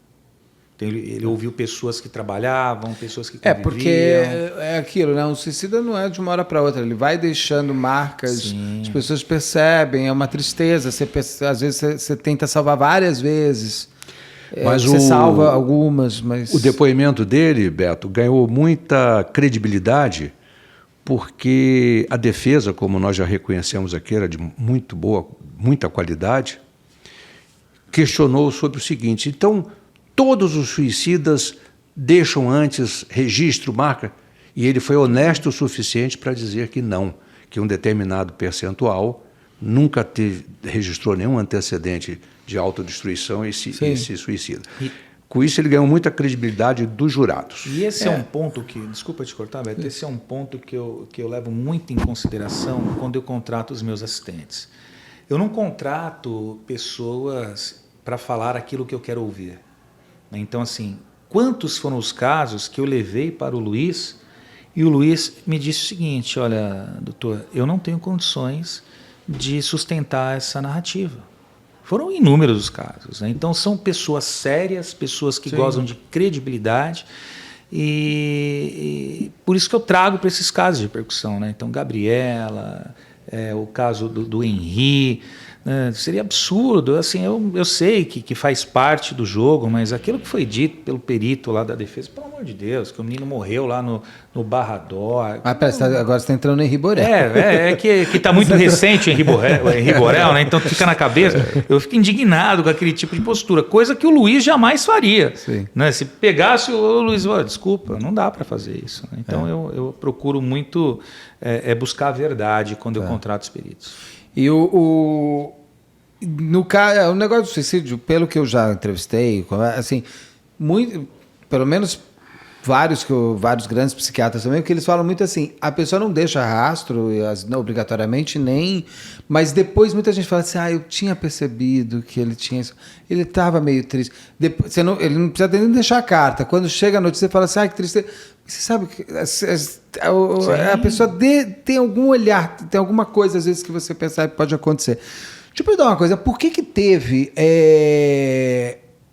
Então, ele ouviu pessoas que trabalhavam, pessoas que conviviam. Porque é aquilo, né? Um suicida não é de uma hora para outra, ele vai deixando marcas, Sim. as pessoas percebem, é uma tristeza, às vezes você tenta salvar várias vezes, Mas você salva algumas, mas... O depoimento dele, Beto, ganhou muita credibilidade porque a defesa, como nós já reconhecemos aqui, era de muito boa, muita qualidade, questionou sobre o seguinte: então, todos os suicidas deixam antes registro, marca? E ele foi honesto o suficiente para dizer que não, que um determinado percentual nunca registrou nenhum antecedente de autodestruição e se suicida. Com isso, ele ganhou muita credibilidade dos jurados. E esse é um ponto que, desculpa te cortar, Beto, esse é um ponto que eu levo muito em consideração quando eu contrato os meus assistentes. Eu não contrato pessoas para falar aquilo que eu quero ouvir. Então, assim, quantos foram os casos que eu levei para o Luiz e o Luiz me disse o seguinte: olha, doutor, eu não tenho condições de sustentar essa narrativa. Foram inúmeros os casos, né? Então, são pessoas sérias, pessoas que gozam de credibilidade e por isso que eu trago para esses casos de repercussão, né? Então, Gabriela, o caso do Henri, seria absurdo, assim, eu sei que faz parte do jogo, mas aquilo que foi dito pelo perito lá da defesa, pelo amor de Deus, que o menino morreu lá no Barrador. Mas pera, agora você está entrando no Henri Borel. Que está muito recente o Henri Borel, né? Então fica na cabeça. Eu fico indignado com aquele tipo de postura, coisa que o Luiz jamais faria. Né? Se pegasse o Luiz, desculpa, não dá para fazer isso. Né? Então eu procuro muito buscar a verdade quando eu contrato os peritos. E no caso, o negócio do suicídio, pelo que eu já entrevistei, assim, pelo menos vários grandes psiquiatras também, porque eles falam muito assim, a pessoa não deixa rastro, não obrigatoriamente, mas depois muita gente fala assim, eu tinha percebido que ele tinha isso, ele estava meio triste. Depois, ele não precisa nem deixar a carta, quando chega a notícia, você fala assim, que tristeza. Você sabe que a pessoa tem algum olhar, tem alguma coisa às vezes que você percebe que pode acontecer. Deixa eu perguntar uma coisa, por que teve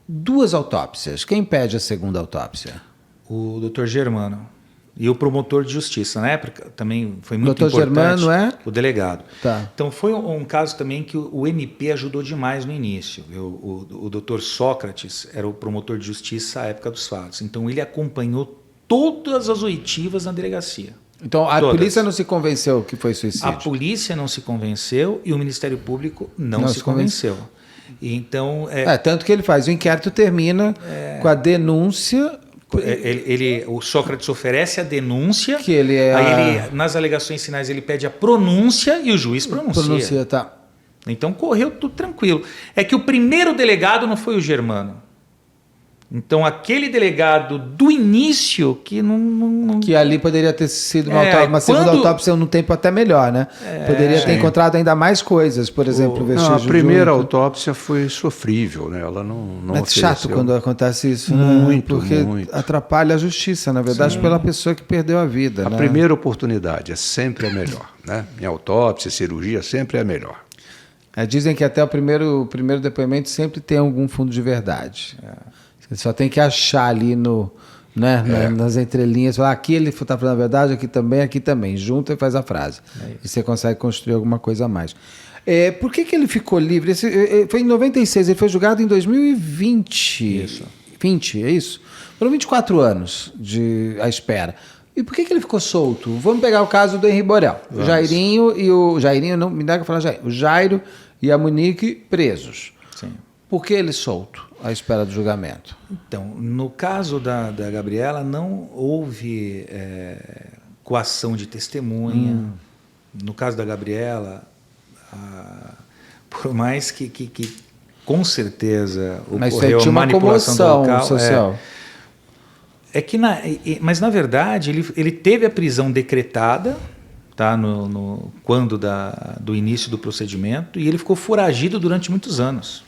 2 autópsias? Quem pede a segunda autópsia? O Dr. Germano e o promotor de justiça. Na época também foi muito Dr. importante. Germano é? O delegado. Tá. Então foi um caso também que o MP ajudou demais no início. O Dr. Sócrates era o promotor de justiça à época dos fatos. Então ele acompanhou todas as oitivas na delegacia. Então a Todas. polícia não se convenceu que foi suicídio? A polícia não se convenceu e o Ministério Público não se convenceu. Então, tanto que ele faz, o inquérito termina com a denúncia. O Sócrates oferece a denúncia, que ele nas alegações finais ele pede a pronúncia e o juiz pronuncia. Tá. Então correu tudo tranquilo. É que o primeiro delegado não foi o Germano. Então aquele delegado do início que não... Que ali poderia ter sido uma segunda autópsia num tempo até melhor, né? Poderia ter encontrado ainda mais coisas, por exemplo, vestígio a primeira autópsia foi sofrível, né? Ela não é ofereceu. chato quando acontece isso, muito, né? Porque muito. atrapalha a justiça, na verdade, pela pessoa que perdeu a vida. A primeira oportunidade é sempre a melhor, né? Em autópsia, cirurgia, sempre é a melhor. Dizem que até o primeiro depoimento sempre tem algum fundo de verdade. Você só tem que achar ali nas entrelinhas, falar aqui ele está falando a verdade, aqui também. Junta e faz a frase. E você consegue construir alguma coisa a mais. Por que ele ficou livre? Foi em 96, ele foi julgado em 2020. Isso. 20, é isso? Foram 24 anos à espera. E por que ele ficou solto? Vamos pegar o caso do Henri Borel. O Jairinho não me nega falar Jair. O Jairo e a Monique presos. Sim. Por que ele solto à espera do julgamento? Então, no caso da Gabriela, não houve coação de testemunha. No caso da Gabriela, por mais que com certeza ocorreu uma manipulação do local social. Mas na verdade ele teve a prisão decretada, tá, quando do início do procedimento, e ele ficou foragido durante muitos anos.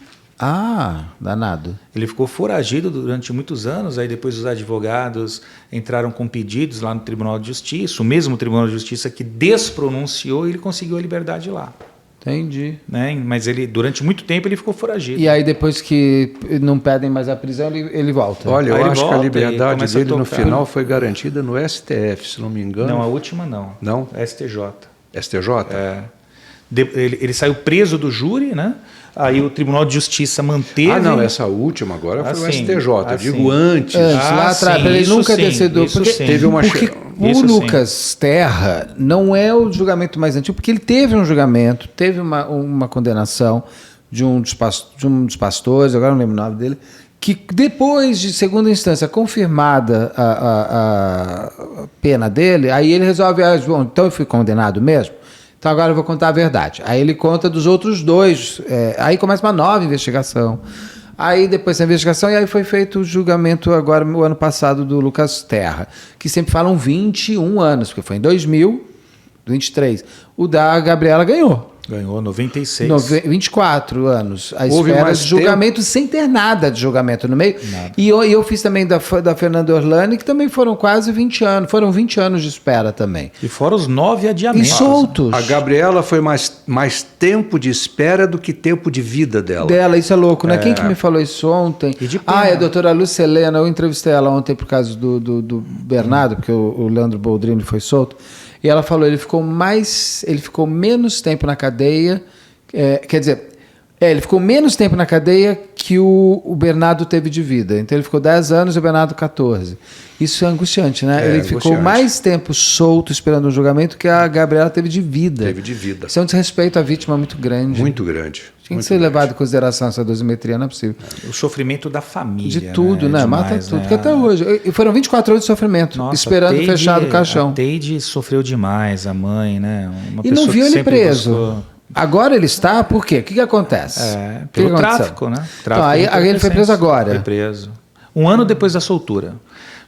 Danado. Ele ficou foragido durante muitos anos, aí depois os advogados entraram com pedidos lá no Tribunal de Justiça, o mesmo Tribunal de Justiça que despronunciou, e ele conseguiu a liberdade lá. Entendi. Né? Mas durante muito tempo ele ficou foragido. E aí depois que não pedem mais a prisão, ele volta? Olha, eu acho que a volta liberdade dele no final foi garantida no STF, se não me engano. Não, a última não. Não? STJ. STJ? Ele saiu preso do júri, né? Aí o Tribunal de Justiça manteve... essa última agora foi o STJ. Eu digo antes. Lá atrás, para ele nunca ter sido... Teve uma... O Lucas Terra não é o julgamento mais antigo, porque ele teve um julgamento, teve uma condenação de um dos pastores, agora não lembro o nome dele, que depois de segunda instância confirmada a pena dele, aí ele resolve, então eu fui condenado mesmo, então agora eu vou contar a verdade. Aí ele conta dos outros 2, aí começa uma nova investigação. Aí depois da investigação, e aí foi feito o julgamento agora, o ano passado, do Lucas Terra, que sempre falam 21 anos, porque foi em 2023. O da Gabriela ganhou. Ganhou 96. 24 anos. A Houve espera mais de julgamento sem ter nada de julgamento no meio. Nada. E eu fiz também da Fernanda Orlani, que também foram quase 20 anos. Foram 20 anos de espera também. E fora os 9 adiamentos. E soltos. A Gabriela foi mais tempo de espera do que tempo de vida dela. Isso é louco, né? Quem que me falou isso ontem? É a doutora Lucelena. Eu entrevistei ela ontem por causa do Bernardo, porque o Leandro Boldrini foi solto. E ela falou, ele ficou menos tempo na cadeia, ele ficou menos tempo na cadeia que o Bernardo teve de vida. Então ele ficou 10 anos e o Bernardo 14. Isso é angustiante, né? Ele ficou mais tempo solto esperando um julgamento que a Gabriela teve de vida. Teve de vida. Isso é um desrespeito à vítima muito grande. Muito grande. Tinha que ser levado em consideração essa dosimetria, não é possível. O sofrimento da família. De tudo, né? Demais, mata tudo, que até hoje. E foram 24 horas de sofrimento, esperando fechado o caixão. A Teide sofreu demais, a mãe, né? E não viu ele preso. Agora ele está, por quê? O que acontece? Pelo tráfico, né? Então, aí ele foi preso agora. Foi preso. Um ano depois da soltura.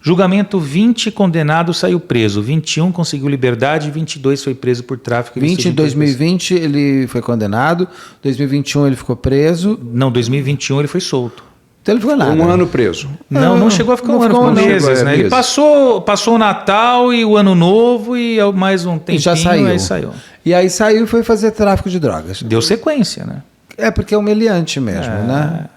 Julgamento 20, condenado, saiu preso. 21 conseguiu liberdade, 22 foi preso por tráfico. 20 em 2020 ele foi condenado, 2021 ele ficou preso. Não, 2021 ele foi solto. Então ele ficou nada. Um ano preso. Não chegou a ficar um ano, ficou meses, né? Ele passou o Natal e o Ano Novo e mais um tempinho, e já saiu. Aí saiu. E aí saiu e foi fazer tráfico de drogas. Deu sequência, né? É porque é humilhante mesmo, né?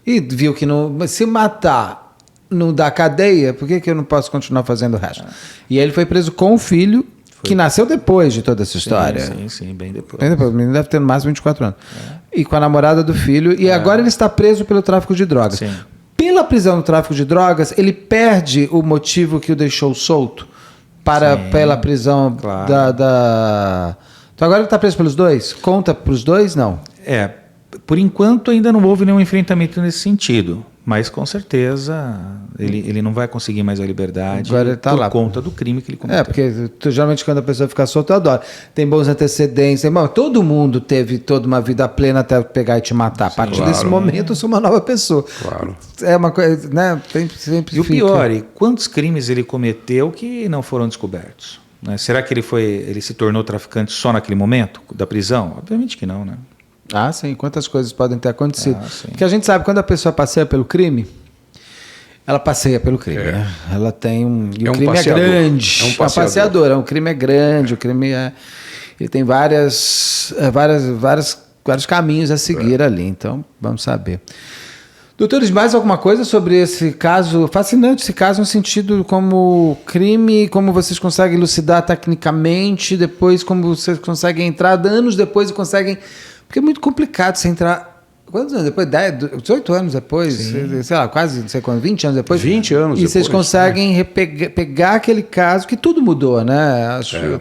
E viu que se matar não dá cadeia, por que eu não posso continuar fazendo o resto? E aí ele foi preso com o filho, que nasceu depois de toda essa história. Sim, bem depois. Bem depois. O menino deve ter no máximo 24 anos. E com a namorada do filho. E agora ele está preso pelo tráfico de drogas. Sim. Pela prisão do tráfico de drogas, ele perde o motivo que o deixou solto pela prisão da... Então agora ele está preso pelos dois? Conta para os dois? Não. Por enquanto ainda não houve nenhum enfrentamento nesse sentido, mas com certeza ele não vai conseguir mais a liberdade agora ele tá por lá. Conta do crime que ele cometeu. Porque geralmente quando a pessoa fica solta, eu adoro. Tem bons antecedentes. Irmão, todo mundo teve toda uma vida plena até pegar e te matar. A partir desse momento eu sou uma nova pessoa. Claro. É uma coisa, né? Sempre E o pior, quantos crimes ele cometeu que não foram descobertos? Né? Será que ele se tornou traficante só naquele momento da prisão? Obviamente que não, né? Ah, sim. Quantas coisas podem ter acontecido. Porque a gente sabe, quando a pessoa passeia pelo crime, ela passeia pelo crime, né? Ela tem E o crime passeador. é grande. É um uma passeadora. O crime é grande, o crime é... Ele tem vários caminhos a seguir ali. Então, vamos saber. Doutores, mais alguma coisa sobre esse caso? Fascinante esse caso no sentido como crime, como vocês conseguem elucidar tecnicamente, depois como vocês conseguem entrar anos depois e conseguem... Porque é muito complicado você entrar... Quantos anos depois? 18 anos depois? Sei lá, quase, não sei quanto, 20 anos depois? 20 anos e depois. vocês conseguem pegar aquele caso, que tudo mudou, né? Acho,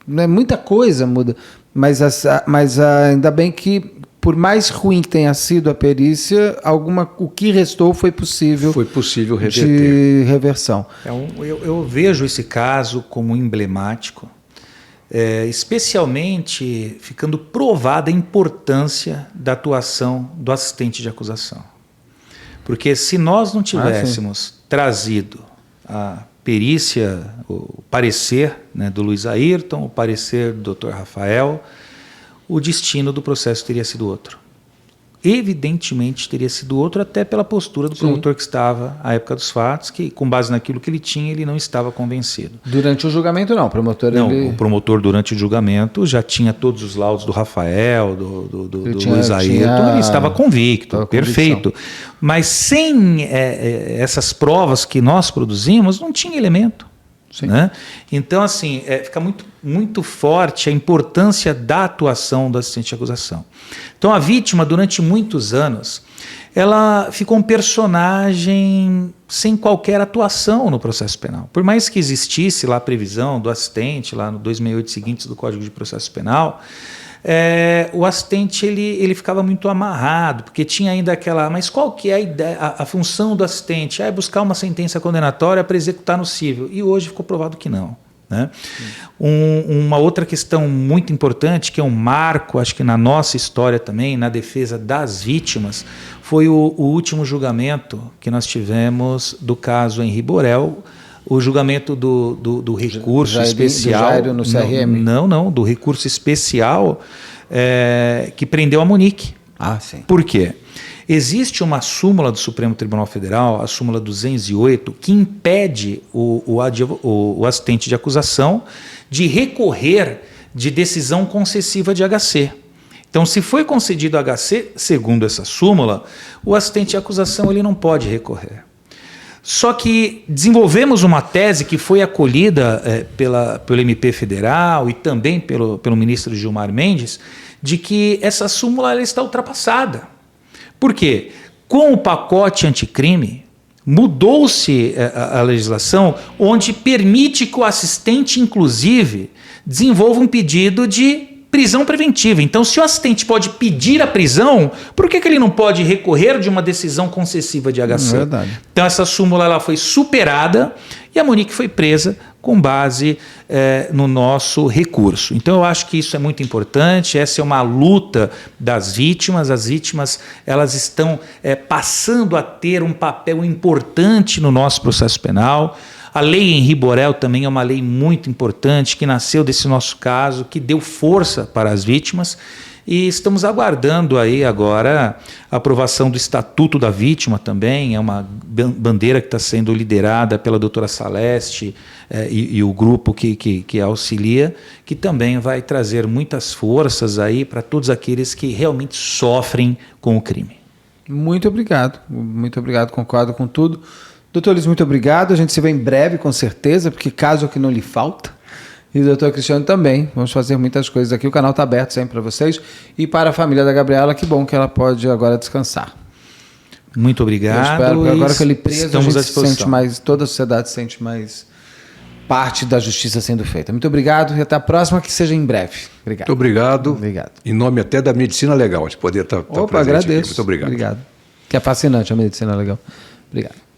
muita coisa muda. Mas ainda bem que, por mais ruim que tenha sido a perícia, o que restou foi possível reverter. De reversão. Eu vejo esse caso como emblemático, especialmente ficando provada a importância da atuação do assistente de acusação. Porque se nós não tivéssemos trazido a perícia, o parecer, né, do Luiz Ayrton, o parecer do Dr. Rafael, o destino do processo teria sido outro. Evidentemente teria sido outro, até pela postura do promotor que estava à época dos fatos, que com base naquilo que ele tinha, ele não estava convencido. Durante o julgamento não, o promotor durante o julgamento já tinha todos os laudos do Rafael, do Luiz Ayrton, ele estava convicto, perfeito. Mas sem essas provas que nós produzimos, não tinha elemento. Né? Então, assim, fica muito, muito forte a importância da atuação do assistente de acusação. Então, a vítima, durante muitos anos, ela ficou um personagem sem qualquer atuação no processo penal. Por mais que existisse lá a previsão do assistente, lá no 268 seguintes do Código de Processo Penal, o assistente ele ficava muito amarrado, porque tinha ainda aquela... Mas qual que é a ideia, a função do assistente? É buscar uma sentença condenatória para executar no cível. E hoje ficou provado que não. Né? Uma outra questão muito importante, que é um marco, acho que na nossa história também, na defesa das vítimas, foi o último julgamento que nós tivemos do caso Henri Borel, o julgamento do recurso especial. Do Jairo no CRM? Não, do recurso especial que prendeu a Monique. Ah, sim. Por quê? Existe uma súmula do Supremo Tribunal Federal, a súmula 208, que impede o assistente de acusação de recorrer de decisão concessiva de HC. Então, se foi concedido HC, segundo essa súmula, o assistente de acusação ele não pode recorrer. Só que desenvolvemos uma tese que foi acolhida pelo MP Federal e também pelo ministro Gilmar Mendes, de que essa súmula ela está ultrapassada. Por quê? Com o pacote anticrime, mudou-se a legislação, onde permite que o assistente, inclusive, desenvolva um pedido de prisão preventiva. Então, se o assistente pode pedir a prisão, por que ele não pode recorrer de uma decisão concessiva de HC? Verdade. Então, essa súmula ela foi superada e a Monique foi presa com base no nosso recurso. Então, eu acho que isso é muito importante. Essa é uma luta das vítimas. As vítimas elas estão passando a ter um papel importante no nosso processo penal. A lei Henri Borel também é uma lei muito importante, que nasceu desse nosso caso, que deu força para as vítimas. E estamos aguardando aí agora a aprovação do Estatuto da Vítima também, é uma bandeira que está sendo liderada pela doutora Saleste e o grupo que auxilia, que também vai trazer muitas forças aí para todos aqueles que realmente sofrem com o crime. Muito obrigado, concordo com tudo. Doutor Luiz, muito obrigado, a gente se vê em breve com certeza, porque caso que não lhe falta. E o doutor Cristiano também. Vamos fazer muitas coisas aqui. O canal está aberto sempre para vocês. E para a família da Gabriela, que bom que ela pode agora descansar. Muito obrigado. Eu espero que agora que ele preso, estamos à disposição. Sente mais, toda a sociedade sente mais parte da justiça sendo feita. Muito obrigado e até a próxima, que seja em breve. Obrigado. Muito obrigado. Obrigado. Em nome até da medicina legal, de poder estar presente agradeço. aqui. Muito obrigado. Que é fascinante a medicina legal. Obrigado.